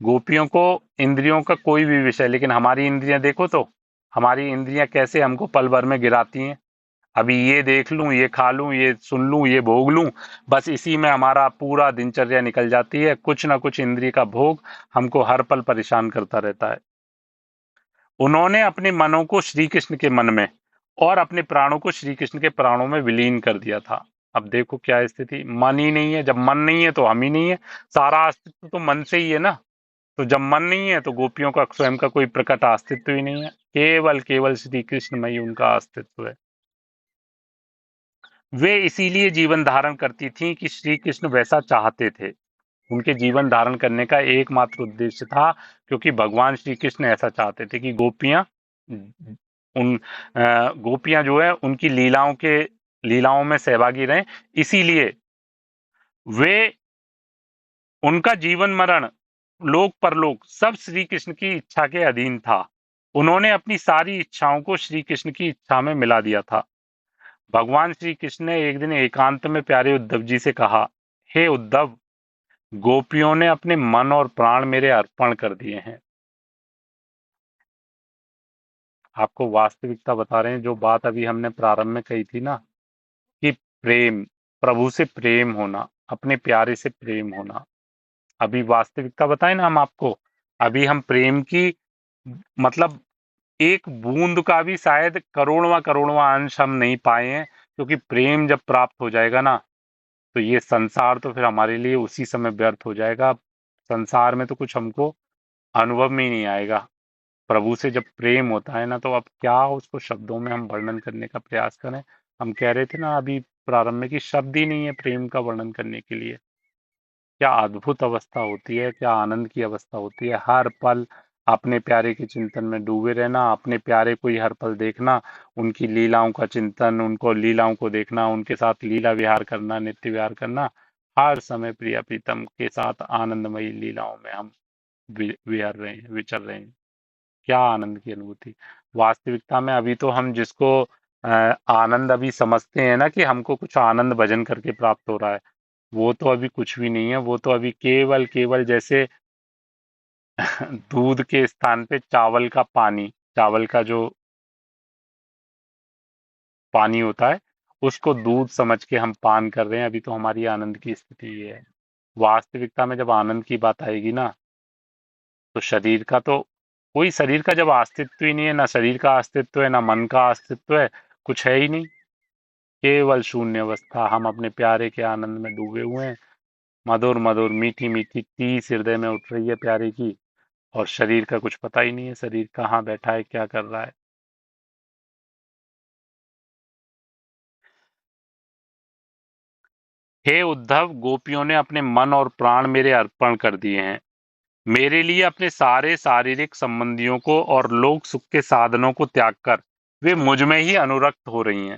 गोपियों को इंद्रियों का कोई भी विषय, लेकिन हमारी इंद्रियां देखो तो, हमारी इंद्रियां कैसे हमको पल भर में गिराती हैं। अभी ये देख लूं, ये खा लूं, ये सुन लूं, ये भोग लूं, बस इसी में हमारा पूरा दिनचर्या निकल जाती है। कुछ ना कुछ इंद्रिय का भोग हमको हर पल परेशान करता रहता है। उन्होंने अपने मनों को श्री कृष्ण के मन में और अपने प्राणों को श्री कृष्ण के प्राणों में विलीन कर दिया था। अब देखो क्या स्थिति, मन ही नहीं है। जब मन नहीं है तो हम ही नहीं है। सारा अस्तित्व तो मन से ही है ना। तो जब मन नहीं है तो गोपियों का स्वयं का कोई प्रकट अस्तित्व ही नहीं है, केवल केवल श्री कृष्ण में ही उनका अस्तित्व है। वे इसीलिए जीवन धारण करती थीं कि श्री कृष्ण वैसा चाहते थे। उनके जीवन धारण करने का एकमात्र उद्देश्य था, क्योंकि भगवान श्री कृष्ण ऐसा चाहते थे कि गोपियां उन गोपियां जो है उनकी लीलाओं में सहभागी रहें। इसीलिए वे उनका जीवन मरण लोक परलोक सब श्री कृष्ण की इच्छा के अधीन था। उन्होंने अपनी सारी इच्छाओं को श्री कृष्ण की इच्छा में मिला दिया था। भगवान श्री कृष्ण ने एक दिन एकांत में प्यारे उद्धव जी से कहा, हे उद्धव, गोपियों ने अपने मन और प्राण मेरे अर्पण कर दिए हैं। आपको वास्तविकता बता रहे हैं, जो बात अभी हमने प्रारंभ में कही थी ना, कि प्रेम, प्रभु से प्रेम होना, अपने प्यारे से प्रेम होना, अभी वास्तविकता बताएं ना हम आपको। अभी हम प्रेम की मतलब एक बूंद का भी शायद करोड़वां करोड़वां अंश हम नहीं पाए हैं, क्योंकि प्रेम जब प्राप्त हो जाएगा ना, तो ये संसार तो फिर हमारे लिए उसी समय व्यर्थ हो जाएगा। संसार में तो कुछ हमको अनुभव में ही नहीं आएगा। प्रभु से जब प्रेम होता है ना, तो अब क्या उसको शब्दों में हम वर्णन करने का प्रयास करें। हम कह रहे थे ना अभी प्रारंभ में कि शब्द ही नहीं है प्रेम का वर्णन करने के लिए। क्या अद्भुत अवस्था होती है, क्या आनंद की अवस्था होती है। हर पल अपने प्यारे के चिंतन में डूबे रहना, अपने प्यारे को ही हर पल देखना, उनकी लीलाओं का चिंतन, उनको लीलाओं को देखना, उनके साथ लीला विहार करना, नित्य विहार करना। हर समय प्रिया प्रीतम के साथ आनंदमयी लीलाओं में हम विहर रहे हैं, विचर रहे हैं। क्या आनंद की अनुभूति। वास्तविकता में अभी तो हम जिसको आनंद अभी समझते हैं ना, कि हमको कुछ आनंद भजन करके प्राप्त हो रहा है, वो तो अभी कुछ भी नहीं है। वो तो अभी केवल केवल जैसे दूध के स्थान पे चावल का पानी, चावल का जो पानी होता है, उसको दूध समझ के हम पान कर रहे हैं। अभी तो हमारी आनंद की स्थिति ये है। वास्तविकता में जब आनंद की बात आएगी ना, तो शरीर का तो कोई, शरीर का जब अस्तित्व ही नहीं है, ना शरीर का अस्तित्व है, ना मन का अस्तित्व है, कुछ है ही नहीं। केवल शून्य अवस्था, हम अपने प्यारे के आनंद में डूबे हुए हैं। मधुर मधुर मीठी मीठी तीस हृदय में उठ रही है प्यारे की, और शरीर का कुछ पता ही नहीं है, शरीर कहाँ बैठा है, क्या कर रहा है। हे उद्धव, गोपियों ने अपने मन और प्राण मेरे अर्पण कर दिए हैं। मेरे लिए अपने सारे शारीरिक संबंधियों को और लोक सुख के साधनों को त्याग कर वे मुझ में ही अनुरक्त हो रही हैं।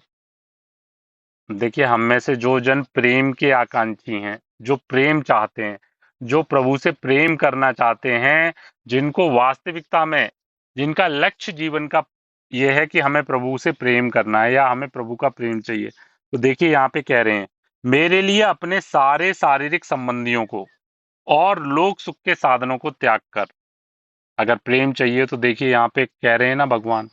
देखिए, हम में से जो जन प्रेम के आकांक्षी हैं, जो प्रेम चाहते हैं, जो प्रभु से प्रेम करना चाहते हैं, जिनको वास्तविकता में, जिनका लक्ष्य जीवन का ये है कि हमें प्रभु से प्रेम करना है या हमें प्रभु का प्रेम चाहिए, तो देखिए यहाँ पे कह रहे हैं, मेरे लिए अपने सारे शारीरिक संबंधियों को और लोक सुख के साधनों को त्याग कर। अगर प्रेम चाहिए तो देखिए यहाँ पे कह रहे हैं ना भगवान,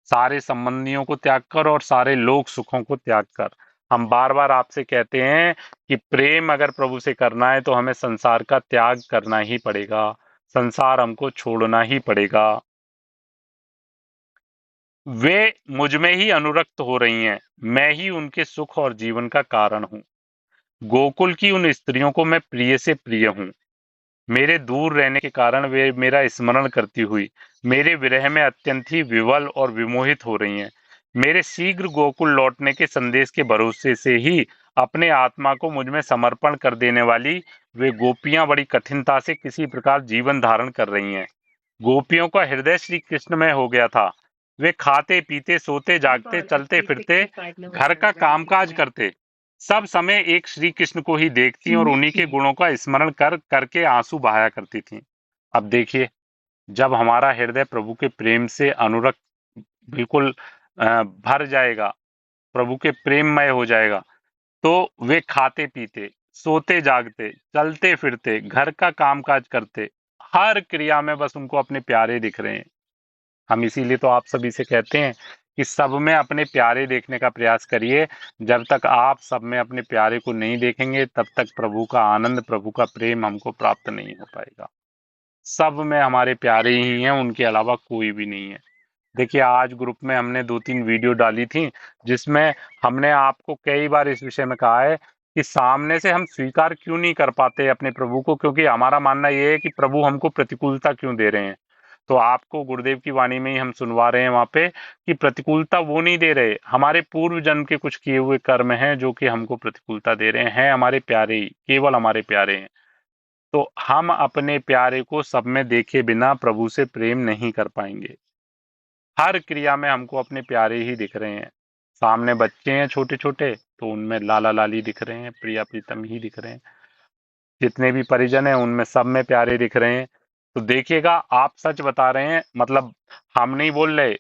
सारे संबंधियों को त्याग कर और सारे लोक सुखों को त्याग कर। हम बार बार आपसे कहते हैं कि प्रेम अगर प्रभु से करना है तो हमें संसार का त्याग करना ही पड़ेगा, संसार हमको छोड़ना ही पड़ेगा। वे मुझ में ही अनुरक्त हो रही हैं, मैं ही उनके सुख और जीवन का कारण हूँ। गोकुल की उन स्त्रियों को मैं प्रिय से प्रिय हूँ। मेरे दूर रहने के कारण वे मेरा स्मरण करती हुई मेरे विरह में अत्यंत ही विवल और विमोहित हो रही हैं। मेरे शीघ्र गोकुल लौटने के संदेश के भरोसे से ही अपने आत्मा को मुझ में समर्पण कर देने वाली वे गोपियां बड़ी कठिनता से किसी प्रकार जीवन धारण कर रही हैं। गोपियों का हृदय श्री कृष्ण में हो गया था। वे खाते पीते सोते जागते चलते फिरते घर का कामकाज करते सब समय एक श्री कृष्ण को ही देखती और उन्हीं के गुणों का स्मरण कर करके आंसू बहाया करती थी। अब देखिए, जब हमारा हृदय प्रभु के प्रेम से अनुरक्त बिल्कुल भर जाएगा, प्रभु के प्रेममय हो जाएगा, तो वे खाते पीते, सोते जागते, चलते फिरते, घर का कामकाज करते, हर क्रिया में बस उनको अपने प्यारे दिख रहे हैं। हम इसीलिए तो आप सभी से कहते हैं कि सब में अपने प्यारे देखने का प्रयास करिए। जब तक आप सब में अपने प्यारे को नहीं देखेंगे, तब तक प्रभु का आनंद, प्रभु का प्रेम हमको प्राप्त नहीं हो पाएगा। सब में हमारे प्यारे ही हैं, उनके अलावा कोई भी नहीं है। देखिए, आज ग्रुप में हमने 2-3 वीडियो डाली थी, जिसमें हमने आपको कई बार इस विषय में कहा है कि सामने से हम स्वीकार क्यों नहीं कर पाते अपने प्रभु को, क्योंकि हमारा मानना ये है कि प्रभु हमको प्रतिकूलता क्यों दे रहे हैं। तो आपको गुरुदेव की वाणी में ही हम सुनवा रहे हैं वहां पे कि प्रतिकूलता वो नहीं दे रहे, हमारे पूर्व जन्म के कुछ किए हुए कर्म हैं जो कि हमको प्रतिकूलता दे रहे हैं। हमारे प्यारे ही, केवल हमारे प्यारे हैं। तो हम अपने प्यारे को सब में देखे बिना प्रभु से प्रेम नहीं कर पाएंगे। हर क्रिया में हमको अपने प्यारे ही दिख रहे हैं। सामने बच्चे हैं छोटे छोटे, तो उनमें लाला लाली दिख रहे हैं, प्रिया प्रीतम ही दिख रहे हैं। जितने भी परिजन हैं उनमें सब में प्यारे दिख रहे हैं। तो देखिएगा, आप सच बता रहे हैं, मतलब हम नहीं बोल रहे,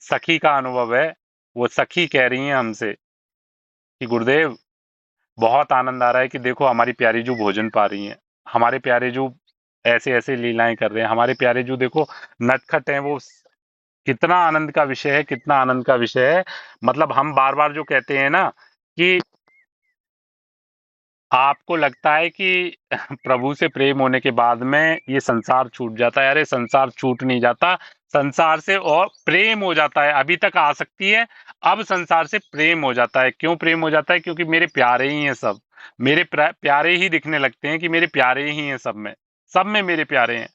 सखी का अनुभव है। वो सखी कह रही हैं हमसे कि गुरुदेव, बहुत आनंद आ रहा है कि देखो हमारी प्यारी जो भोजन पा रही हैं, हमारे प्यारे जो ऐसे ऐसे लीलाएं कर रहे हैं, हमारे प्यारे जो देखो नटखट हैं, वो कितना आनंद का विषय है, कितना आनंद का विषय है। मतलब हम बार बार जो कहते हैं ना कि आपको लगता है कि प्रभु से प्रेम होने के बाद में ये संसार छूट जाता है। अरे संसार छूट नहीं जाता, संसार से और प्रेम हो जाता है। अभी तक आसक्ति है, अब संसार से प्रेम हो जाता है। क्यों प्रेम हो जाता है? क्योंकि मेरे प्यारे ही हैं सब, मेरे प्यारे ही दिखने लगते हैं कि मेरे प्यारे ही हैं सब में मेरे प्यारे हैं।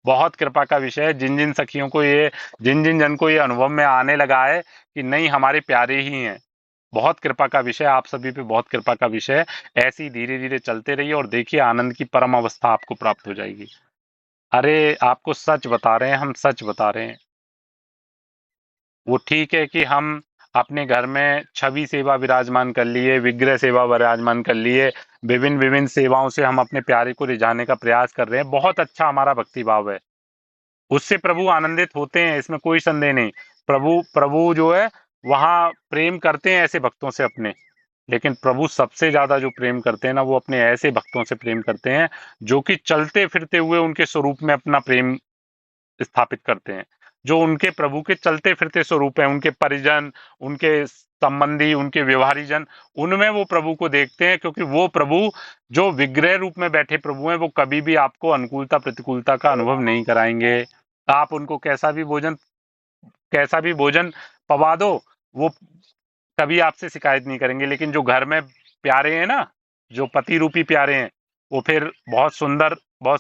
बहुत कृपा का विषय है। जिन जिन सखियों को ये, जिन जिन जन को ये अनुभव में आने लगा है कि नहीं हमारे प्यारे ही हैं, बहुत कृपा का विषय, आप सभी पे बहुत कृपा का विषय है। ऐसे ही धीरे धीरे चलते रहिए और देखिए आनंद की परम अवस्था आपको प्राप्त हो जाएगी। अरे आपको सच बता रहे हैं, हम सच बता रहे हैं। वो ठीक है कि हम अपने घर में छवि सेवा विराजमान कर लिए, विग्रह सेवा विराजमान कर लिए, विभिन्न विभिन्न सेवाओं से हम अपने प्यारे को रिझाने का प्रयास कर रहे हैं। बहुत अच्छा हमारा भक्ति भाव है, उससे प्रभु आनंदित होते हैं, इसमें कोई संदेह नहीं। प्रभु प्रभु जो है वहां प्रेम करते हैं ऐसे भक्तों से अपने। लेकिन प्रभु सबसे ज्यादा जो प्रेम करते हैं ना, वो अपने ऐसे भक्तों से प्रेम करते हैं जो कि चलते फिरते हुए उनके स्वरूप में अपना प्रेम स्थापित करते हैं। जो उनके प्रभु के चलते फिरते स्वरूप हैं, उनके परिजन, उनके संबंधी, उनके व्यवहारी जन, उनमें वो प्रभु को देखते हैं। क्योंकि वो प्रभु जो विग्रह रूप में बैठे प्रभु हैं, वो कभी भी आपको अनुकूलता प्रतिकूलता का अनुभव नहीं कराएंगे। आप उनको कैसा भी भोजन पवा दो, वो कभी आपसे शिकायत नहीं करेंगे। लेकिन जो घर में प्यारे हैं ना, जो पति रूपी प्यारे हैं, वो फिर बहुत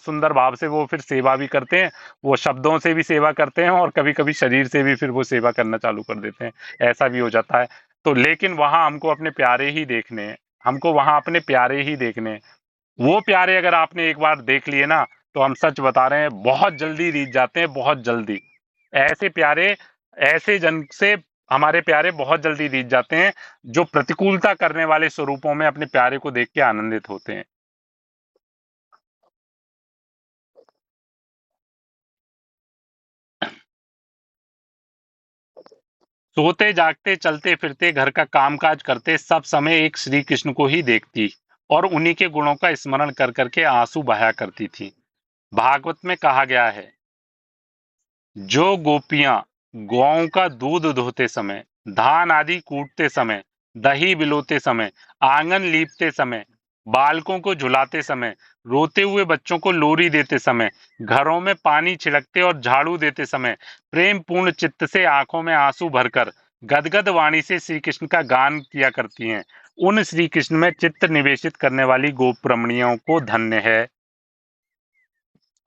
सुंदर भाव से वो फिर सेवा भी करते हैं। वो शब्दों से भी सेवा करते हैं और कभी कभी शरीर से भी फिर वो सेवा करना चालू कर देते हैं। ऐसा भी हो जाता है। तो लेकिन वहां हमको अपने प्यारे ही देखने हैं, हमको वहां अपने प्यारे ही देखने हैं। वो प्यारे अगर आपने एक बार देख लिए ना, तो हम सच बता रहे हैं, बहुत जल्दी रीझ जाते हैं, बहुत जल्दी। ऐसे प्यारे, ऐसे जन से हमारे प्यारे बहुत जल्दी रीझ जाते हैं, जो प्रतिकूलता करने वाले स्वरूपों में अपने प्यारे को देख के आनंदित होते हैं। सोते जागते चलते फिरते घर का कामकाज करते सब समय एक श्री कृष्ण को ही देखती और उन्हीं के गुणों का स्मरण कर करके आंसू बहाया करती थी। भागवत में कहा गया है, जो गोपियां गौओं का दूध दोहते समय, धान आदि कूटते समय, दही बिलोते समय, आंगन लीपते समय, बालकों को झुलाते समय, रोते हुए बच्चों को लोरी देते समय, घरों में पानी छिड़कते और झाड़ू देते समय, प्रेम पूर्ण चित्त से आंखों में आंसू भरकर गदगद वाणी से श्री कृष्ण का गान किया करती हैं, उन श्री कृष्ण में चित्त निवेशित करने वाली गोप रमणियों को धन्य है।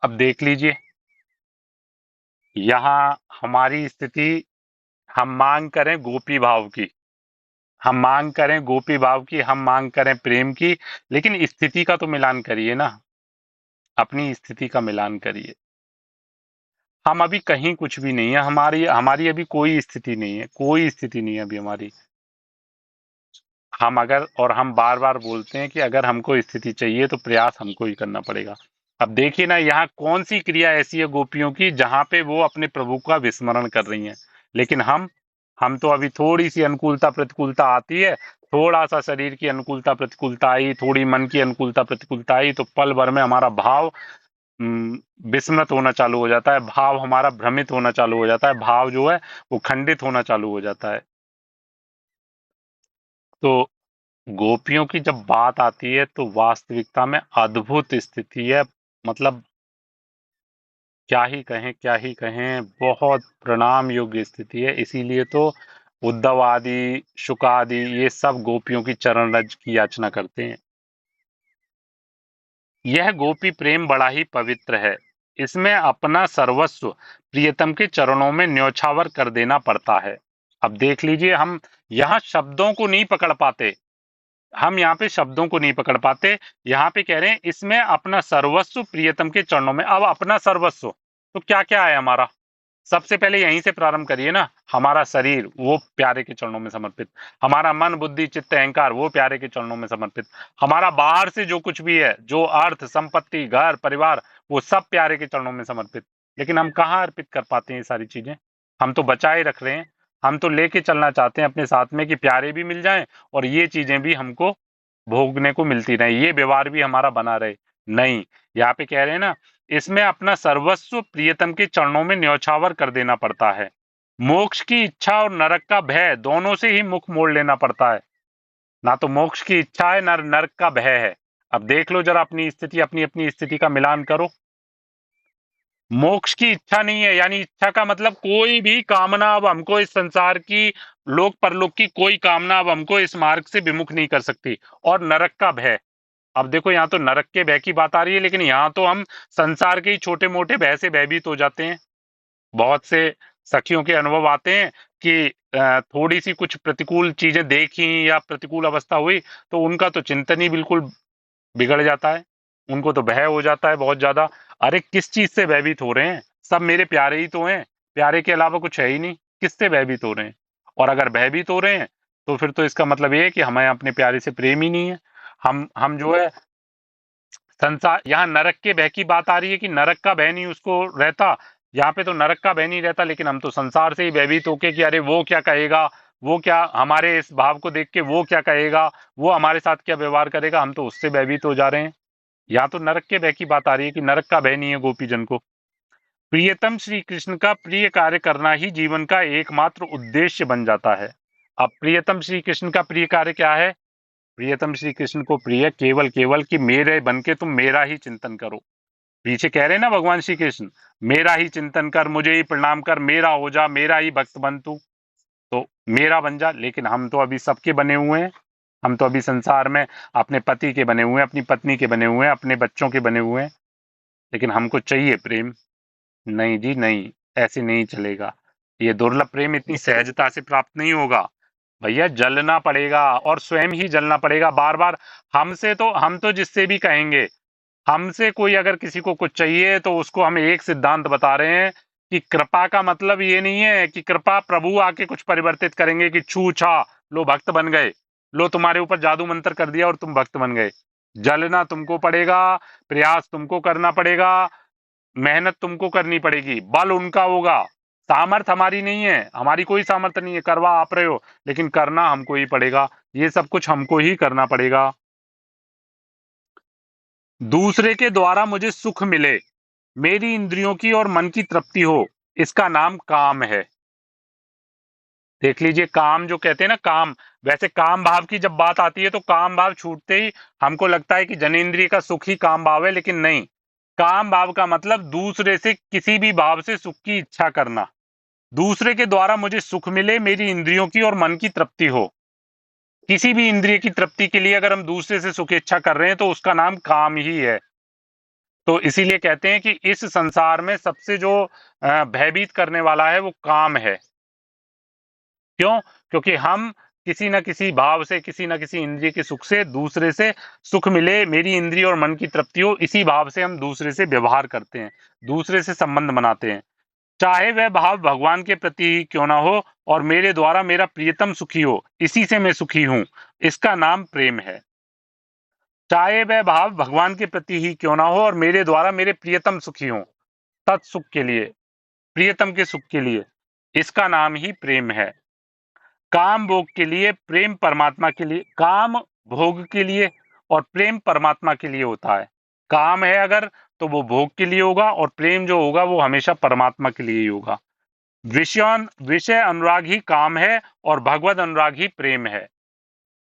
अब देख लीजिए, यहाँ हमारी स्थिति, हम मांग करें गोपी भाव की, हम मांग करें गोपी भाव की, हम मांग करें प्रेम की, लेकिन स्थिति का तो मिलान करिए ना, अपनी स्थिति का मिलान करिए। हम अभी कहीं कुछ भी नहीं है, हमारी हमारी अभी कोई स्थिति नहीं है, कोई स्थिति नहीं है अभी हमारी। हम अगर, और हम बार बार बोलते हैं कि अगर हमको स्थिति चाहिए तो प्रयास हमको ही करना पड़ेगा। अब देखिए ना, यहाँ कौन सी क्रिया ऐसी है गोपियों की जहां पे वो अपने प्रभु का विस्मरण कर रही हैं। लेकिन हम तो अभी थोड़ी सी अनुकूलता प्रतिकूलता आती है, थोड़ा सा शरीर की अनुकूलता प्रतिकूलता आई, थोड़ी मन की अनुकूलता प्रतिकूलता आई, तो पल भर में हमारा भाव विस्मृत होना चालू हो जाता है, भाव हमारा भ्रमित होना चालू हो जाता है, भाव जो है वो खंडित होना चालू हो जाता है। तो गोपियों की जब बात आती है तो वास्तविकता में अद्भुत स्थिति है। मतलब क्या ही कहें, क्या ही कहें, बहुत प्रणाम योग्य स्थिति है। इसीलिए तो उद्धव आदि, शुक आदि, ये सब गोपियों की चरण रज की याचना करते हैं। यह गोपी प्रेम बड़ा ही पवित्र है। इसमें अपना सर्वस्व प्रियतम के चरणों में न्यौछावर कर देना पड़ता है। अब देख लीजिए, हम यहाँ शब्दों को नहीं पकड़ पाते, हम यहाँ पे शब्दों को नहीं पकड़ पाते। यहाँ पे कह रहे हैं इसमें अपना सर्वस्व प्रियतम के चरणों में। अब अपना सर्वस्व तो क्या क्या है हमारा? सबसे पहले यहीं से प्रारंभ करिए ना। हमारा शरीर वो प्यारे के चरणों में समर्पित, हमारा मन बुद्धि चित्त अहंकार वो प्यारे के चरणों में समर्पित, हमारा बाहर से जो कुछ भी है, जो अर्थ संपत्ति घर परिवार, वो सब प्यारे के चरणों में समर्पित। लेकिन हम कहाँ अर्पित कर पाते हैं ये सारी चीजें? हम तो बचाए रख रहे हैं, हम तो लेके चलना चाहते हैं अपने साथ में कि प्यारे भी मिल जाएं और ये चीजें भी हमको भोगने को मिलती रहे, ये व्यवहार भी हमारा बना रहे। नहीं, यहाँ पे कह रहे हैं ना, इसमें अपना सर्वस्व प्रियतम के चरणों में न्यौछावर कर देना पड़ता है। मोक्ष की इच्छा और नरक का भय दोनों से ही मुख मोड़ लेना पड़ता है। ना तो मोक्ष की इच्छा है, ना नरक का भय है। अब देख लो जरा अपनी स्थिति, अपनी अपनी स्थिति का मिलान करो। मोक्ष की इच्छा नहीं है, यानी इच्छा का मतलब कोई भी कामना अब हमको इस संसार की, लोक परलोक की कोई कामना अब हमको इस मार्ग से विमुख नहीं कर सकती। और नरक का भय, अब देखो यहाँ तो नरक के भय की बात आ रही है, लेकिन यहाँ तो हम संसार के ही छोटे मोटे भय से भयभीत हो जाते हैं। बहुत से सखियों के अनुभव आते हैं कि थोड़ी सी कुछ प्रतिकूल चीजें देखी या प्रतिकूल अवस्था हुई तो उनका तो चिंतन ही बिल्कुल बिगड़ जाता है, उनको तो भय हो जाता है बहुत ज्यादा। अरे किस चीज से भयभीत हो रहे हैं? सब मेरे प्यारे ही तो हैं, प्यारे के अलावा कुछ है ही नहीं, किससे भयभीत हो रहे हैं? और अगर भयभीत हो रहे हैं तो फिर तो इसका मतलब ये है कि हमें अपने प्यारे से प्रेम ही नहीं है। हम जो है संसार, यहाँ नरक के भय की बात आ रही है कि नरक का भय नहीं उसको रहता, यहाँ पे तो नरक का भय नहीं रहता, लेकिन हम तो संसार से ही भयभीत होके कि अरे वो क्या कहेगा, वो क्या हमारे इस भाव को देख के वो क्या कहेगा, वो हमारे साथ क्या व्यवहार करेगा, हम तो उससे भयभीत हो जा रहे हैं। यहाँ तो नरक के भय की बात आ रही है कि नरक का भय नहीं है गोपीजन को। प्रियतम श्री कृष्ण का प्रिय कार्य करना ही जीवन का एकमात्र उद्देश्य बन जाता है। अब प्रियतम श्री कृष्ण का प्रिय कार्य क्या है? प्रियतम श्री कृष्ण को प्रिय केवल केवल कि मेरे बन के तुम मेरा ही चिंतन करो। पीछे कह रहे हैं ना भगवान श्री कृष्ण, मेरा ही चिंतन कर, मुझे ही प्रणाम कर, मेरा हो जा, मेरा ही भक्त बन तू, तो मेरा बन जा। लेकिन हम तो अभी सबके बने हुए हैं, हम तो अभी संसार में अपने पति के बने हुए हैं, अपनी पत्नी के बने हुए हैं, अपने बच्चों के बने हुए हैं, लेकिन हमको चाहिए प्रेम। नहीं जी नहीं, ऐसे नहीं चलेगा। ये दुर्लभ प्रेम इतनी सहजता से प्राप्त नहीं होगा। भैया जलना पड़ेगा और स्वयं ही जलना पड़ेगा बार बार। हमसे तो, हम तो जिससे भी कहेंगे, हमसे कोई अगर किसी को कुछ चाहिए तो उसको हम एक सिद्धांत बता रहे हैं कि कृपा का मतलब ये नहीं है कि कृपा प्रभु आके कुछ परिवर्तित करेंगे कि छू छा लो भक्त बन गए, लो तुम्हारे ऊपर जादू मंत्र कर दिया और तुम भक्त बन गए। जलना तुमको पड़ेगा, प्रयास तुमको करना पड़ेगा, मेहनत तुमको करनी पड़ेगी, बल उनका होगा। सामर्थ हमारी नहीं है, हमारी कोई सामर्थ्य नहीं है, करवा आप रहे हो, लेकिन करना हमको ही पड़ेगा, ये सब कुछ हमको ही करना पड़ेगा। दूसरे के द्वारा मुझे सुख मिले, मेरी इंद्रियों की और मन की तृप्ति हो, इसका नाम काम है। देख लीजिए, काम जो कहते हैं ना, काम, वैसे काम भाव की जब बात आती है तो काम भाव छूटते ही हमको लगता है कि जनेंद्रिय का सुख ही काम भाव है, लेकिन नहीं। काम भाव का मतलब दूसरे से किसी भी भाव से सुख की इच्छा करना। दूसरे के द्वारा मुझे सुख मिले, मेरी इंद्रियों की और मन की तृप्ति हो। किसी भी इंद्रिय की तृप्ति के लिए अगर हम दूसरे से सुख इच्छा कर रहे हैं तो उसका नाम काम ही है। तो इसीलिए कहते हैं कि इस संसार में सबसे जो भयभीत करने वाला है वो काम है। क्यों? क्योंकि हम किसी न किसी भाव से, किसी न किसी इंद्रिय के सुख से, दूसरे से सुख मिले, मेरी इंद्रिय और मन की तृप्ति हो, इसी भाव से हम दूसरे से व्यवहार करते हैं, दूसरे से संबंध बनाते हैं। चाहे वह भाव भगवान के प्रति ही क्यों ना हो और मेरे द्वारा मेरा प्रियतम सुखी हो, इसी से मैं सुखी हूं, इसका नाम प्रेम है। चाहे वह भाव भगवान के प्रति ही क्यों ना हो और मेरे द्वारा मेरे प्रियतम सुखी हो, तत्सुख के लिए, प्रियतम के सुख के लिए, इसका नाम ही प्रेम है। काम भोग के लिए, प्रेम परमात्मा के लिए। काम भोग के लिए और प्रेम परमात्मा के लिए होता है। काम है अगर तो वो भोग के लिए होगा और प्रेम जो होगा वो हमेशा परमात्मा के लिए ही होगा। विषय अनुराग ही काम है और भगवत अनुराग ही प्रेम है।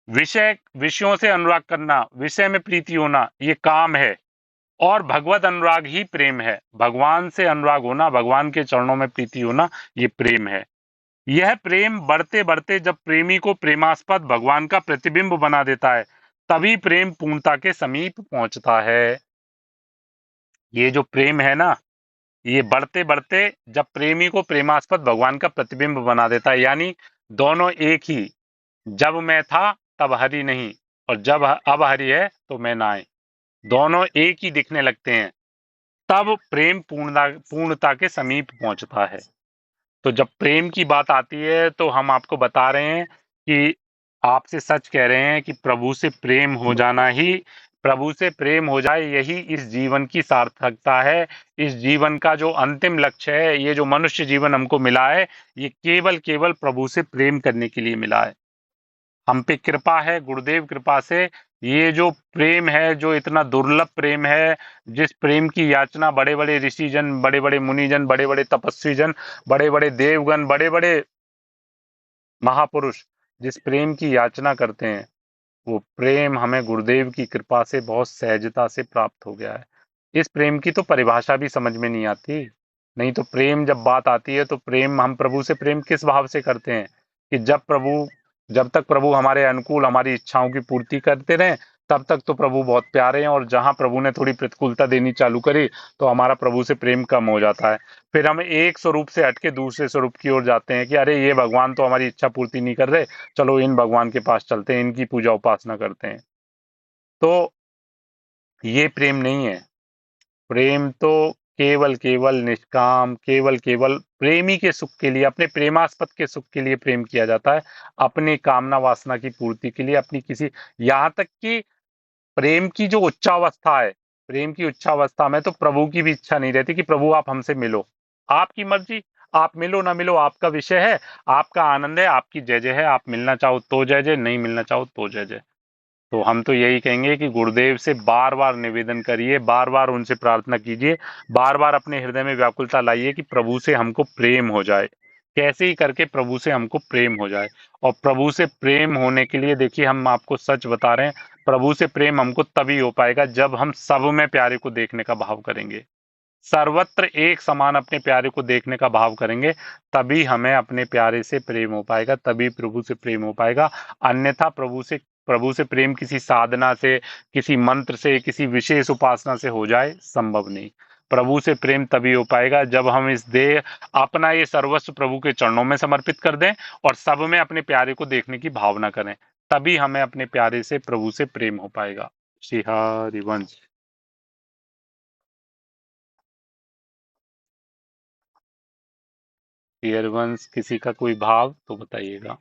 विषयों से अनुराग करना, विषय में प्रीति होना, ये काम है और भगवत अनुराग ही प्रेम है। भगवान से अनुराग होना, भगवान के चरणों में प्रीति होना, ये प्रेम है। यह प्रेम बढ़ते बढ़ते जब प्रेमी को प्रेमास्पद भगवान का प्रतिबिंब बना देता है, तभी प्रेम पूर्णता के समीप पहुंचता है। ये जो प्रेम है ना, ये बढ़ते बढ़ते जब प्रेमी को प्रेमास्पद भगवान का प्रतिबिंब बना देता है, यानी दोनों एक ही। जब मैं था तब हरि नहीं, और जब अब हरि है तो मैं ना। दोनों एक ही दिखने लगते हैं, तब प्रेम पूर्णता के समीप पहुंचता है। तो जब प्रेम की बात आती है तो हम आपको बता रहे हैं कि आपसे सच कह रहे हैं कि प्रभु से प्रेम हो जाना ही, प्रभु से प्रेम हो जाए, यही इस जीवन की सार्थकता है। इस जीवन का जो अंतिम लक्ष्य है, ये जो मनुष्य जीवन हमको मिला है, ये केवल केवल प्रभु से प्रेम करने के लिए मिला है। हम पे कृपा है, गुरुदेव कृपा से ये जो प्रेम है, जो इतना दुर्लभ प्रेम है, जिस प्रेम की याचना बड़े बड़े ऋषिजन, बड़े बड़े मुनिजन, बड़े बड़े तपस्वी जन, बड़े बड़े देवगण, बड़े बड़े महापुरुष जिस प्रेम की याचना करते हैं, वो प्रेम हमें गुरुदेव की कृपा से बहुत सहजता से प्राप्त हो गया है। इस प्रेम की तो परिभाषा भी समझ में नहीं आती। नहीं तो प्रेम जब बात आती है तो प्रेम, हम प्रभु से प्रेम किस भाव से करते हैं कि जब तक प्रभु हमारे अनुकूल हमारी इच्छाओं की पूर्ति करते रहें, तब तक तो प्रभु बहुत प्यारे हैं, और जहां प्रभु ने थोड़ी प्रतिकूलता देनी चालू करी तो हमारा प्रभु से प्रेम कम हो जाता है। फिर हम एक स्वरूप से हटके दूसरे स्वरूप की ओर जाते हैं कि अरे ये भगवान तो हमारी इच्छा पूर्ति नहीं कर रहे, चलो इन भगवान के पास चलते हैं, इनकी पूजा उपासना करते हैं। तो ये प्रेम नहीं है। प्रेम तो केवल केवल निष्काम, केवल केवल प्रेमी के सुख के लिए, अपने प्रेमास्पद के सुख के लिए प्रेम किया जाता है, अपनी कामना वासना की पूर्ति के लिए, अपनी किसी, यहाँ तक कि प्रेम की जो उच्चावस्था है, प्रेम की उच्चावस्था में तो प्रभु की भी इच्छा नहीं रहती कि प्रभु आप हमसे मिलो, आपकी मर्जी, आप मिलो ना मिलो आपका विषय है, आपका आनंद है, आपकी जय जय है, आप मिलना चाहो तो जय जय, नहीं मिलना चाहो तो जय जय। तो हम तो यही कहेंगे कि गुरुदेव से बार बार निवेदन करिए, बार बार उनसे प्रार्थना कीजिए, बार बार अपने हृदय में व्याकुलता लाइए कि प्रभु से हमको प्रेम हो जाए, कैसे ही करके प्रभु से हमको प्रेम हो जाए। और प्रभु से प्रेम होने के लिए देखिए, हम आपको सच बता रहे हैं, प्रभु से प्रेम हमको तभी हो पाएगा जब हम सब में प्यारे को देखने का भाव करेंगे, सर्वत्र एक समान अपने प्यारे को देखने का भाव करेंगे, तभी हमें अपने प्यारे से प्रेम हो पाएगा, तभी प्रभु से प्रेम हो पाएगा। अन्यथा प्रभु से प्रेम किसी साधना से, किसी मंत्र से, किसी विशेष उपासना से हो जाए, संभव नहीं। प्रभु से प्रेम तभी हो पाएगा जब हम इस देह, अपना ये सर्वस्व प्रभु के चरणों में समर्पित कर दें और सब में अपने प्यारे को देखने की भावना करें, तभी हमें अपने प्यारे से, प्रभु से प्रेम हो पाएगा। श्री हरिवंश। श्री हरिवंश, किसी का कोई भाव तो बताइएगा।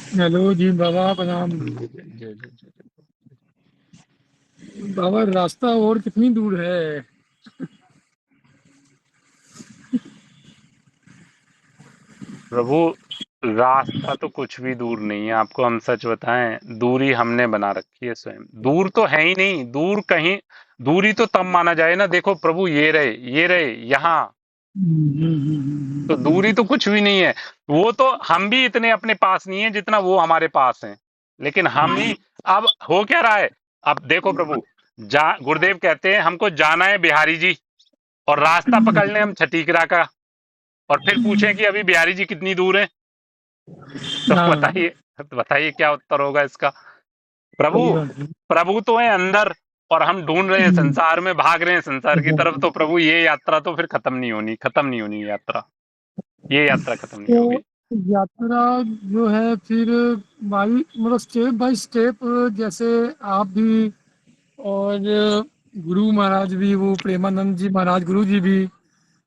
हेलो जी बाबा, प्रणाम। जय जय जय जय जय। बाबा, रास्ता और कितनी दूर है? प्रभु, रास्ता तो कुछ भी दूर नहीं है, आपको हम सच बताएं, दूरी हमने बना रखी है स्वयं। दूर तो है ही नहीं, दूर कहीं, दूरी तो तब माना जाए ना, देखो प्रभु ये रहे यहाँ, तो दूरी तो कुछ भी नहीं है। वो तो हम भी इतने अपने पास नहीं है जितना वो हमारे पास हैं, लेकिन हम ही, अब हो क्या रहा है, अब देखो प्रभु, गुरुदेव कहते हैं हमको जाना है बिहारी जी, और रास्ता पकड़ लें हम छठीकरा का, और फिर पूछें कि अभी बिहारी जी कितनी दूर है, तो हाँ, बताइए, तो बताइए क्या उत्तर होगा इसका। प्रभु, सही बात है। प्रभु तो है अंदर, और हम ढूंढ रहे हैं संसार में, भाग रहे हैं संसार की तरफ, तो प्रभु ये यात्रा तो फिर खत्म नहीं होनी, खत्म नहीं होनी ये यात्रा, ये यात्रा खत्म नहीं तो होगी। यात्रा जो है फिर बाई मतलब स्टेप बाय स्टेप, जैसे आप भी और गुरु महाराज भी, वो प्रेमानंद जी महाराज गुरु जी भी,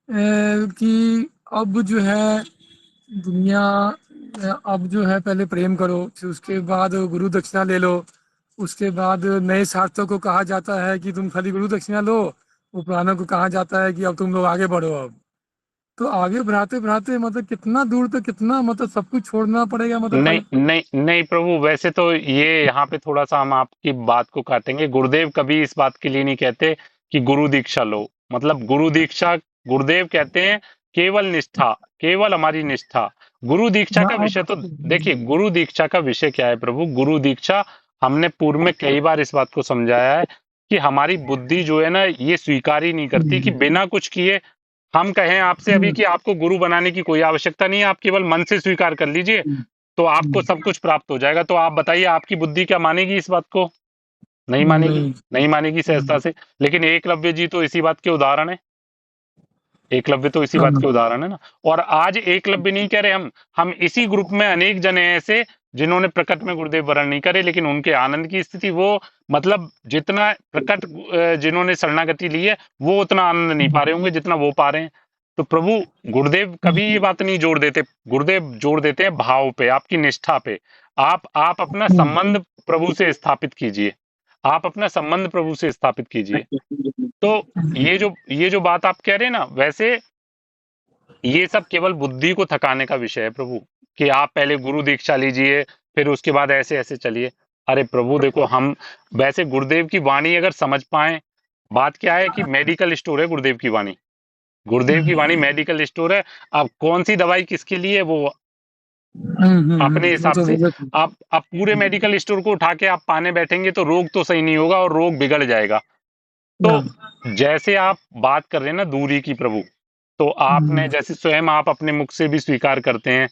कि अब जो है दुनिया, अब जो है पहले प्रेम करो, फिर उसके बाद गुरु दक्षिणा ले लो, उसके बाद नए सार्थों को कहा जाता है कि तुम खाली गुरु दक्षिणा लो, वो पुरानों को कहा जाता है कि अब तुम लोग आगे बढ़ो। अब तो आगे बढ़ाते बढ़ाते मतलब कितना दूर, तो कितना मतलब सब कुछ छोड़ना पड़ेगा, मतलब नहीं पहले। नहीं नहीं प्रभु, वैसे तो ये यहाँ पे थोड़ा सा हम आपकी बात को काटेंगे। गुरुदेव कभी इस बात के लिए नहीं कहते कि गुरु दीक्षा लो, मतलब गुरु दीक्षा, गुरुदेव कहते हैं केवल निष्ठा, केवल हमारी निष्ठा। गुरु दीक्षा मैं का अब विषय तो देखिए, गुरु दीक्षा का विषय क्या है प्रभु? गुरु दीक्षा, हमने पूर्व में कई बार इस बात को समझाया है कि हमारी बुद्धि जो है ना, ये स्वीकार ही नहीं करती कि बिना कुछ किए हम कहें आपसे अभी कि आपको गुरु बनाने की कोई आवश्यकता नहीं है, आप केवल मन से स्वीकार कर लीजिए तो आपको सब कुछ प्राप्त हो जाएगा। तो आप बताइए, आपकी बुद्धि क्या मानेगी इस बात को? नहीं मानेगी, नहीं। नहीं मानेगी सहजता से। लेकिन एकलव्य जी तो इसी बात के उदाहरण है, एकलव्य तो इसी बात के उदाहरण है ना। और आज एकलव्य नहीं कह रहे हम इसी ग्रुप में अनेक जन हैं ऐसे जिन्होंने प्रकट में गुरुदेव वरण नहीं करे, लेकिन उनके आनंद की स्थिति वो, मतलब जितना प्रकट जिन्होंने शरणागति ली है वो उतना आनंद नहीं पा रहे होंगे जितना वो पा रहे हैं। तो प्रभु गुरुदेव कभी ये बात नहीं जोड़ देते, गुरुदेव जोड़ देते हैं भाव पे, आपकी निष्ठा पे। आप अपना संबंध प्रभु से स्थापित कीजिए, आप अपना संबंध प्रभु से स्थापित कीजिए। तो ये जो बात आप कह रहे हैं ना, वैसे ये सब केवल बुद्धि को थकाने का विषय है प्रभु, कि आप पहले गुरु दीक्षा लीजिए फिर उसके बाद ऐसे ऐसे चलिए। अरे प्रभु देखो, हम वैसे गुरुदेव की वाणी अगर समझ पाए, बात क्या है कि मेडिकल स्टोर है गुरुदेव की वाणी, गुरुदेव की वाणी मेडिकल स्टोर है। अब कौन सी दवाई किसके लिए, वो अपने वो हिसाब तो से होगा। आप पूरे मेडिकल स्टोर को उठा के आप पाने बैठेंगे तो रोग तो सही नहीं होगा और रोग बिगड़ जाएगा। तो जैसे आप बात कर रहे हैं ना दूरी की प्रभु, तो आपने जैसे स्वयं आप अपने मुख से भी स्वीकार करते हैं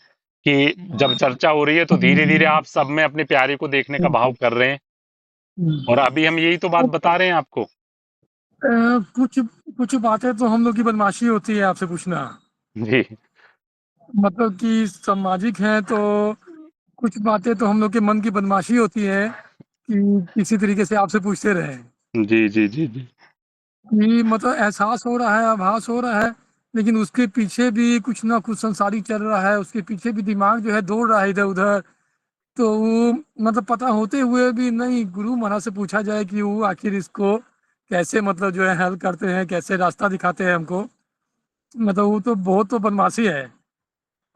कि जब चर्चा हो रही है तो धीरे धीरे आप सब में अपने प्यारे को देखने का भाव कर रहे हैं, और अभी हम यही तो बात बता रहे हैं आपको। कुछ कुछ बातें तो हम लोग की बदमाशी होती है आपसे पूछना, जी मतलब कि सामाजिक है तो कुछ बातें तो हम लोग के मन की बदमाशी होती है कि किसी तरीके से आपसे पूछते रहे जी जी जी जी कि मतलब एहसास हो रहा है, आभास हो रहा है, लेकिन उसके पीछे भी कुछ ना कुछ संसारी चल रहा है, उसके पीछे भी दिमाग जो है दौड़ रहा है इधर उधर। तो वो मतलब पता होते हुए भी नहीं, गुरु महाराज से पूछा जाए कि वो आखिर इसको कैसे मतलब जो है हल करते हैं, कैसे रास्ता दिखाते हैं हमको, मतलब वो तो बहुत तो बदमाशी है।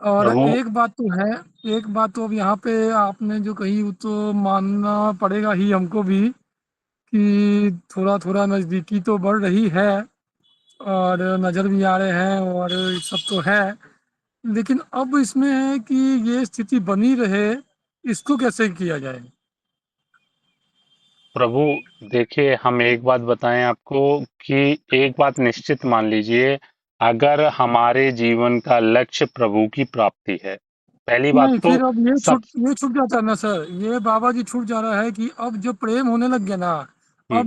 और प्रभु। एक बात तो है, एक बात तो अब यहाँ पे आपने जो कही वो तो मानना पड़ेगा ही हमको भी कि थोड़ा थोड़ा नज़दीकी तो बढ़ रही है और नज़र भी आ रहे हैं और ये सब तो है, लेकिन अब इसमें है कि ये स्थिति बनी रहे, इसको कैसे किया जाए। प्रभु देखिए, हम एक बात बताएं आपको कि एक बात निश्चित मान लीजिए, अगर हमारे जीवन का लक्ष्य प्रभु की प्राप्ति है, पहली बात नहीं, तो फिर अब ये सब। छूट जाता है ना सर, ये बाबा जी छूट जा रहा है कि अब जो प्रेम होने लग गया ना, हम्म,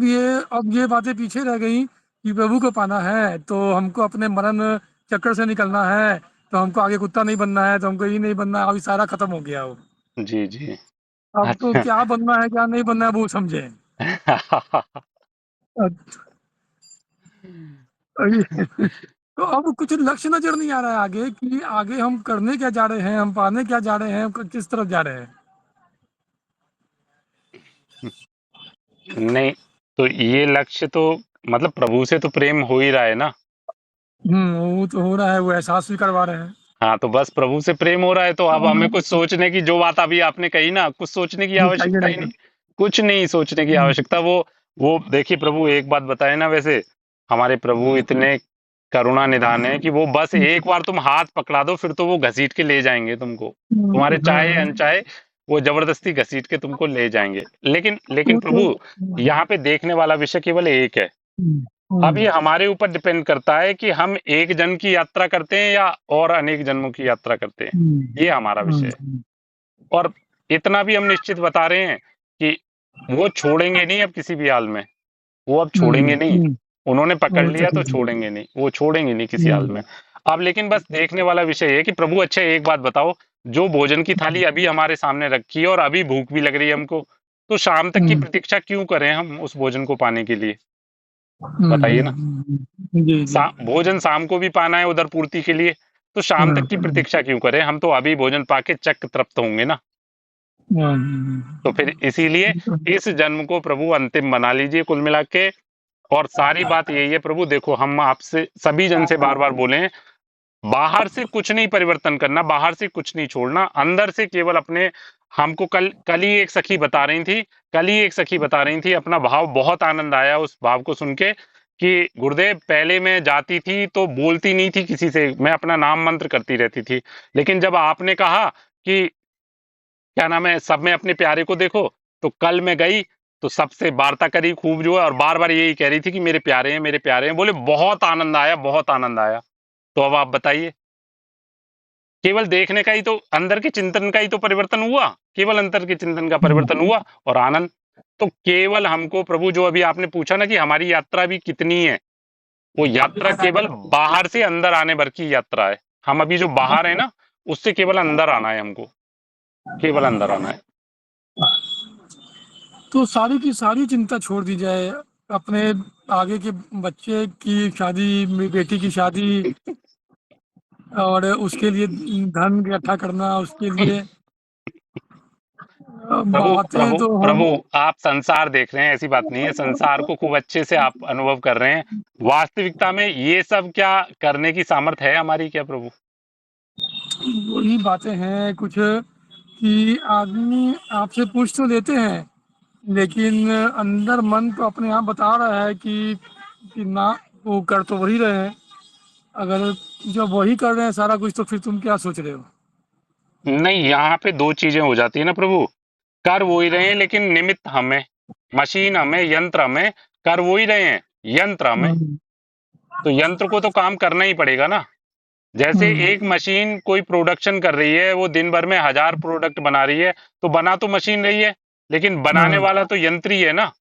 अब ये बातें पीछे रह गई कि प्रभु को पाना है तो हमको अपने मरण चक्कर से निकलना है, तो हमको आगे कुत्ता नहीं बनना है, तो हमको ये नहीं बनना है, अब ये सारा खत्म हो गया हो। जी जी अब तो अच्छा क्या बनना है क्या नहीं बनना है वो समझे। तो अब कुछ लक्ष्य नजर नहीं आ रहा है आगे कि आगे हम करने क्या जा रहे हैं, हम पाने क्या जा रहे हैं, हम किस तरफ जा रहे हैं। नहीं, तो ये लक्ष्य तो मतलब प्रभु से तो प्रेम हो ही रहा है ना। वो तो हो रहा है, वो एहसास भी करवा रहे हैं। हाँ, तो बस प्रभु से प्रेम हो रहा है तो अब हमें कुछ सोचने की, जो बात अभी आपने कही ना, कुछ सोचने की जी, चाहिए आवश्यकता ही नहीं। नहीं, कुछ नहीं सोचने की हम्म, आवश्यकता। वो देखिए प्रभु एक बात बताए ना, वैसे हमारे प्रभु इतने करुणा निधान है कि वो बस एक बार तुम हाथ पकड़ा दो फिर तो वो घसीट के ले जाएंगे तुमको, तुम्हारे चाहे हाँ, अनचाहे वो जबरदस्ती घसीट के तुमको ले जाएंगे। लेकिन लेकिन वो तो प्रभु यहाँ पे देखने वाला विषय केवल एक है। हम्म, अब ये हम्म, हमारे ऊपर डिपेंड करता है कि हम एक जन्म की यात्रा करते हैं या और अनेक जन्मों की यात्रा करते हैं, हम्म, ये हमारा विषय है। हम्म, और इतना भी हम निश्चित बता रहे हैं कि वो छोड़ेंगे नहीं अब किसी भी हाल में, वो अब छोड़ेंगे नहीं। हम्म, उन्होंने पकड़ वो तो लिया तो ठीक है। छोड़ेंगे नहीं, वो छोड़ेंगे नहीं किसी हाल हम्म, में। अब लेकिन बस देखने वाला विषय है कि प्रभु अच्छा एक बात बताओ, जो भोजन की थाली अभी हमारे सामने रखी है और अभी भूख भी लग रही है हमको, तो शाम तक की हम्म, प्रतीक्षा क्यों करें हम उस भोजन को पाने के लिए? हम्म, बताइए ना। जी जी। भोजन शाम को भी पाना है उधर पूर्ति के लिए, तो शाम तक की हम्म, प्रतीक्षा क्यों करें? हम तो अभी भोजन पाके चक तृप्त होंगे ना। तो फिर इसीलिए इस जन्म को प्रभु अंतिम बना लीजिए कुल मिला के। और सारी बात यही है प्रभु, देखो हम आपसे सभी जन से बार बार बोले हैं, बाहर से कुछ नहीं परिवर्तन करना, बाहर से कुछ नहीं छोड़ना, अंदर से केवल अपने, हमको कल कल ही एक सखी बता रही थी, कल ही एक सखी बता रही थी, अपना भाव बहुत आनंद आया उस भाव को सुन के कि गुरुदेव पहले मैं जाती थी तो बोलती नहीं थी किसी से, मैं अपना नाम मंत्र करती रहती थी, लेकिन जब आपने कहा कि क्या नाम है, सब में अपने प्यारे को देखो, तो कल मैं गई तो सबसे वार्ता करी खूब जो है, और बार बार यही कह रही थी कि मेरे प्यारे हैं, मेरे प्यारे हैं। बोले बहुत आनंद आया, बहुत आनंद आया। तो अब आप बताइए, केवल देखने का ही तो, अंदर के चिंतन का ही तो परिवर्तन हुआ, केवल अंतर के चिंतन का परिवर्तन हुआ, और आनंद। तो केवल हमको प्रभु, जो अभी आपने पूछा ना कि हमारी यात्रा भी कितनी है, वो यात्रा केवल बाहर से अंदर आने भर की यात्रा है। हम अभी जो बाहर है ना, उससे केवल अंदर आना है हमको, केवल अंदर आना है। तो सारी की सारी चिंता छोड़ दी जाए, अपने आगे के बच्चे की शादी, मेरी बेटी की शादी, और उसके लिए धन इकट्ठा करना, उसके लिए प्रभु बातें प्रभु तो हम। प्रभु, आप संसार देख रहे हैं, ऐसी बात नहीं है, संसार को खूब अच्छे से आप अनुभव कर रहे हैं। वास्तविकता में ये सब क्या करने की सामर्थ्य है हमारी क्या प्रभु? वही बातें हैं कुछ, कि आदमी आपसे पूछ तो लेते हैं, लेकिन अंदर मन तो अपने आप बता रहा है कि ना, वो कर तो वही रहे हैं। अगर जब वही कर रहे हैं सारा कुछ, तो फिर तुम क्या सोच रहे हो? नहीं, यहाँ पे दो चीजें हो जाती है ना प्रभु। कर वो ही रहे हैं, लेकिन निमित्त हमें, मशीन हमें, यंत्र हमें। कर वो ही रहे हैं, यंत्र हमें। हम्म। तो यंत्र को तो काम करना ही पड़ेगा ना। जैसे हम्म। एक मशीन कोई प्रोडक्शन कर रही है, वो दिन भर में 1000 प्रोडक्ट बना रही है, तो बना तो मशीन रही है, लेकिन बनाने हम्म। वाला तो यंत्र ही है ना।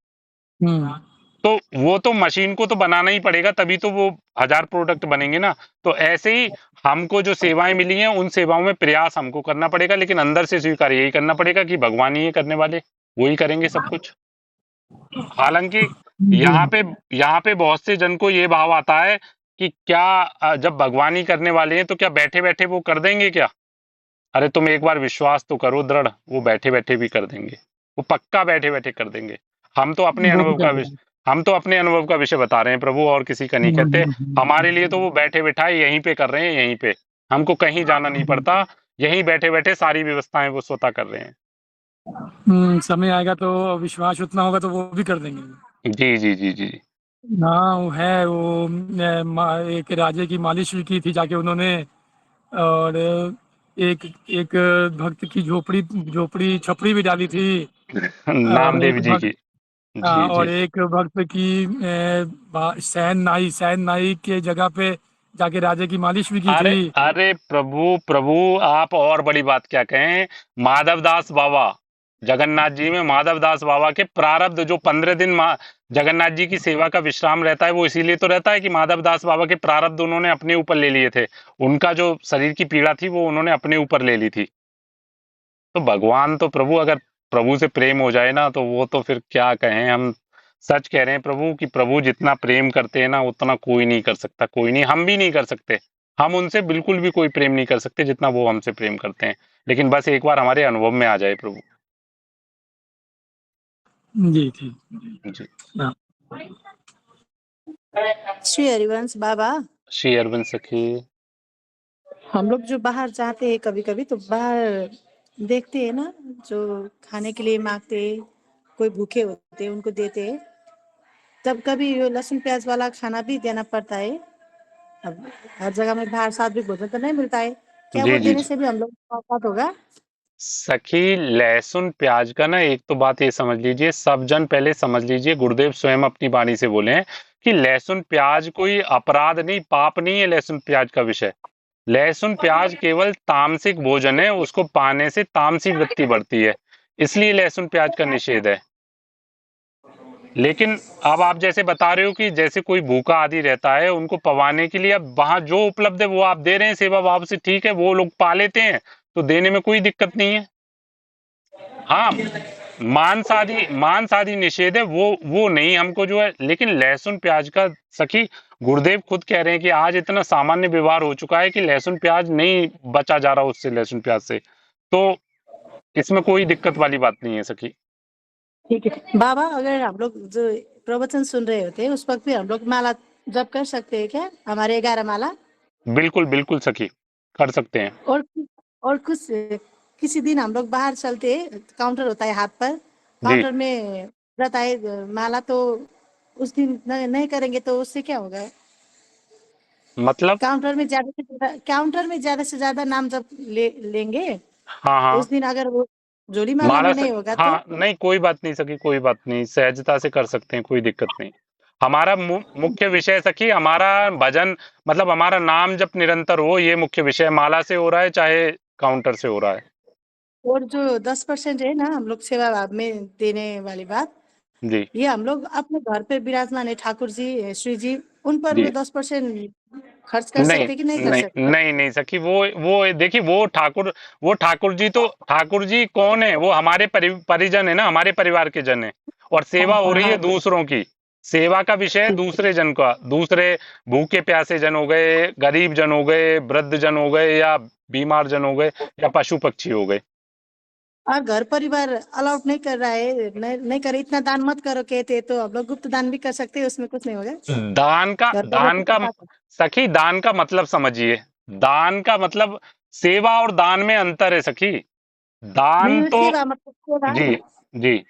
हम्म। तो वो तो मशीन को तो बनाना ही पड़ेगा, तभी तो वो 1000 प्रोडक्ट बनेंगे ना। तो ऐसे ही हमको जो सेवाएं मिली हैं, उन सेवाओं में प्रयास हमको करना पड़ेगा, लेकिन अंदर से स्वीकार यही करना पड़ेगा कि भगवान ही है करने वाले, वो ही करेंगे सब कुछ। हालांकि जी। यहाँ पे बहुत से जन को ये भाव आता है कि क्या जब भगवान ही करने वाले हैं तो क्या बैठे बैठे वो कर देंगे क्या? अरे तुम एक बार विश्वास तो करो दृढ़, वो बैठे बैठे भी कर देंगे, वो पक्का बैठे बैठे कर देंगे। हम तो अपने वो भी अनुभव कर का देगा। विषय हम तो अपने अनुभव का विषय बता रहे हैं प्रभु, और किसी का नहीं कहते। हमारे लिए तो वो बैठे बैठाए यहीं पे कर रहे हैं, यहीं पे, हमको कहीं जाना नहीं पड़ता। यहीं बैठे बैठे सारी व्यवस्थाएं वो स्वतः कर रहे हैं। समय आएगा तो विश्वास उतना होगा तो वो भी कर देंगे। जी जी जी जी। हाँ, वो है वो, एक राजे की मालिश भी की थी जाके उन्होंने। और एक एक भक्त की झोपड़ी झोपड़ी छपड़ी भी डाली थी। और नामदेव एक जी भक्त, की। जी और जी। एक भक्त की सैन नाई के जगह पे जाके राजे की मालिश भी की अरे थी। अरे प्रभु प्रभु, आप और बड़ी बात क्या कहें। माधवदास बाबा, जगन्नाथ जी में माधवदास बाबा के प्रारब्ध, जो 15 दिन जगन्नाथ जी की सेवा का विश्राम रहता है, वो इसीलिए तो रहता है कि माधवदास बाबा के प्रारब्ध उन्होंने अपने ऊपर ले लिए थे। उनका जो शरीर की पीड़ा थी वो उन्होंने अपने ऊपर ले ली थी। तो भगवान तो प्रभु, अगर प्रभु से प्रेम हो जाए ना, तो वो तो फिर क्या कहें हम। सच कह रहे हैं प्रभु कि प्रभु जितना प्रेम करते हैं ना, उतना कोई नहीं कर सकता, कोई नहीं, हम भी नहीं कर सकते। हम उनसे बिल्कुल भी कोई प्रेम नहीं कर सकते जितना वो हमसे प्रेम करते हैं। लेकिन बस एक बार हमारे अनुभव में आ जाए प्रभु। जी ठीक। जी। हाँ। श्री हरिवंश बाबा, श्री अरविंद सखी। हम लोग जो बाहर जाते हैं कभी कभी, तो बाहर देखते हैं ना, जो खाने के लिए मांगते हैं, कोई भूखे होते हैं उनको देते हैं, तब कभी वो लहसुन प्याज वाला खाना भी देना पड़ता है। अब हर जगह में बाहर सात्विक भोजन तो नहीं मिलता है, क्या जी वो जी देने जी। से भी हम लोग को औकात होगा? सखी, लहसुन प्याज का ना, एक तो बात ये समझ लीजिए, सब जन पहले समझ लीजिए, गुरुदेव स्वयं अपनी वाणी से बोले हैं कि लहसुन प्याज कोई अपराध नहीं, पाप नहीं है लहसुन प्याज का विषय। लहसुन प्याज केवल तामसिक भोजन है, उसको पाने से तामसी वृत्ति बढ़ती है, इसलिए लहसुन प्याज का निषेध है। लेकिन अब आप जैसे बता रहे हो कि जैसे कोई भूखा आदि रहता है, उनको पवाने के लिए अब वहां जो उपलब्ध है वो आप दे रहे हैं सेवा भाव से, ठीक है, वो लोग पा लेते हैं, तो देने में कोई दिक्कत नहीं है। हाँ, मांस आदि निषेध है, वो नहीं हमको जो है, लेकिन लहसुन प्याज का, सखी, गुरुदेव खुद कह रहे हैं कि आज इतना सामान्य व्यवहार हो चुका है कि लहसुन प्याज नहीं बचा जा रहा उससे, लहसुन प्याज से। तो इसमें कोई दिक्कत वाली बात नहीं है सखी। ठीक है बाबा, अगर हम लोग जो प्रवचन सुन रहे होते हैं उस वक्त भी हम लोग माला जप कर सकते हैं क्या, हमारे 11 माला? बिल्कुल बिल्कुल सखी, कर सकते हैं। और और कुछ किसी दिन हम लोग बाहर चलते, काउंटर होता है हाथ पर, जी। काउंटर में रहता है माला, तो उस दिन नहीं करेंगे तो उससे क्या होगा? मतलब काउंटर में ज्यादा से ज्यादा नाम जब लेंगे, हाँ हाँ उस दिन अगर वो जोड़ी माला माला में से, नहीं होगा तो हाँ नहीं कोई बात नहीं सखी, कोई बात नहीं, सहजता से कर सकते हैं, कोई दिक्कत नहीं। हमारा मुख्य विषय सखी, हमारा भजन मतलब हमारा नाम जब निरंतर हो, ये मुख्य विषय। माला से हो रहा है चाहे काउंटर से हो रहा है। और जो 10% है ना हम लोग सेवा भाव में देने वाली बात, जी ये हम लोग अपने घर पे विराजमान है ठाकुर जी, श्री जी, उन पर जी। वो 10% खर्च कर नहीं सकते कि नहीं कर नहीं सकते? नहीं नहीं सखी, वो देखिए, वो ठाकुर जी तो, ठाकुर जी कौन है? वो हमारे परिजन है ना, हमारे परिवार के जन है। और सेवा हो रही है हाँ, दूसरों की। सेवा का विषय है ठीक है। दूसरे जन का, दूसरे भूखे प्यासे जन हो गए, गरीब जन हो गए, वृद्ध जन हो गए, या बीमार जन हो गए, या पशु पक्षी हो गए। और घर परिवार अलाउड नहीं कर रहा है, नहीं करे, इतना दान मत करो कहते, तो हम लोग गुप्त दान भी कर सकते हैं, उसमें कुछ नहीं होगा। घर परिवार दान के का साथ सखी, दान का मतलब समझिए। दान का मतलब, सेवा और दान में अंतर है सखी। दान नहीं, तो, सेवा मतलब सेवा जी जी,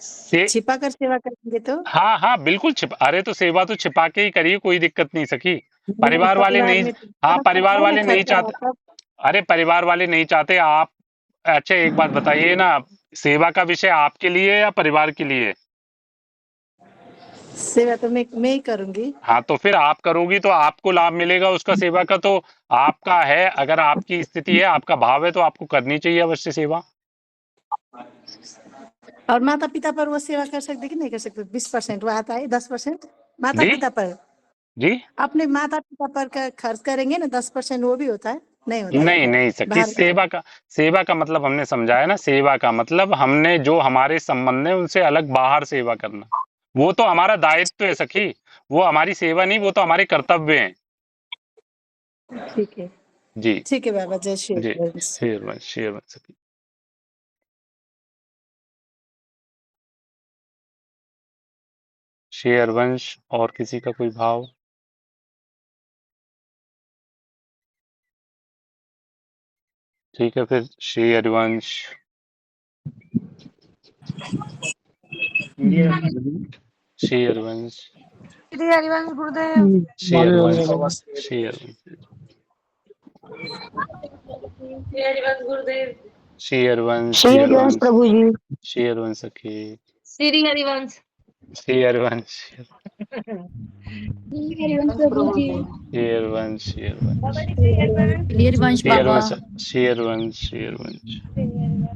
से छिपा कर सेवा करेंगे तो हाँ हाँ बिल्कुल छिपा, अरे तो सेवा तो छिपा के ही करिए, कोई दिक्कत नहीं सखी। नहीं, परिवार वाले परिवार नहीं, में तो हाँ पता परिवार चलता है ना वाले नहीं खर्चा चाहते। तब। अरे परिवार वाले नहीं चाहते आप। अच्छा एक बात बताइए ना, सेवा का विषय आपके लिए या परिवार के लिए? सेवा तो मैं ही करूंगी। हाँ तो फिर आप करोगी तो आपको लाभ मिलेगा उसका, सेवा का तो आपका है। अगर आपकी स्थिति है, आपका भाव है, तो आपको करनी चाहिए अवश्य सेवा। और माता पिता पर वो सेवा कर सकते कि नहीं कर सकते? 20% वो आता है, 10% माता जी पिता पर, जी। अपने माता पिता पर का खर्च करेंगे ना, 10% वो भी होता है, नहीं होता है नहीं नहीं सखी, बाहर? सेवा का मतलब हमने समझाया ना। सेवा का मतलब हमने जो हमारे संबंध है उनसे अलग बाहर सेवा करना, वो तो हमारा दायित्व है सखी। वो हमारी सेवा नहीं, वो तो हमारे कर्तव्य हैं। ठीक है, जी ठीक है बाबा, जय श्री जी। कृष्ण। शेरवन सखी। शेरवंश, और किसी का कोई भाव? ठीक है फिर, शेरवंश, शेरवंश, श्री हरिवंश गुरुदेव। शेरवंश, शेरवंश, श्री हरिवंश गुरुदेव। शेरवंश, श्री हरिवंश प्रभु जी। शेरवंश सखी, श्री हरिवंश। शेरवंश, श्री हरिवंश प्रभु जी। शेरवंश, शेरवंश, श्री हरिवंश। वीरवंश बाबा। शेरवंश, शेरवंश, शेरवंश। श्री हरिवंश।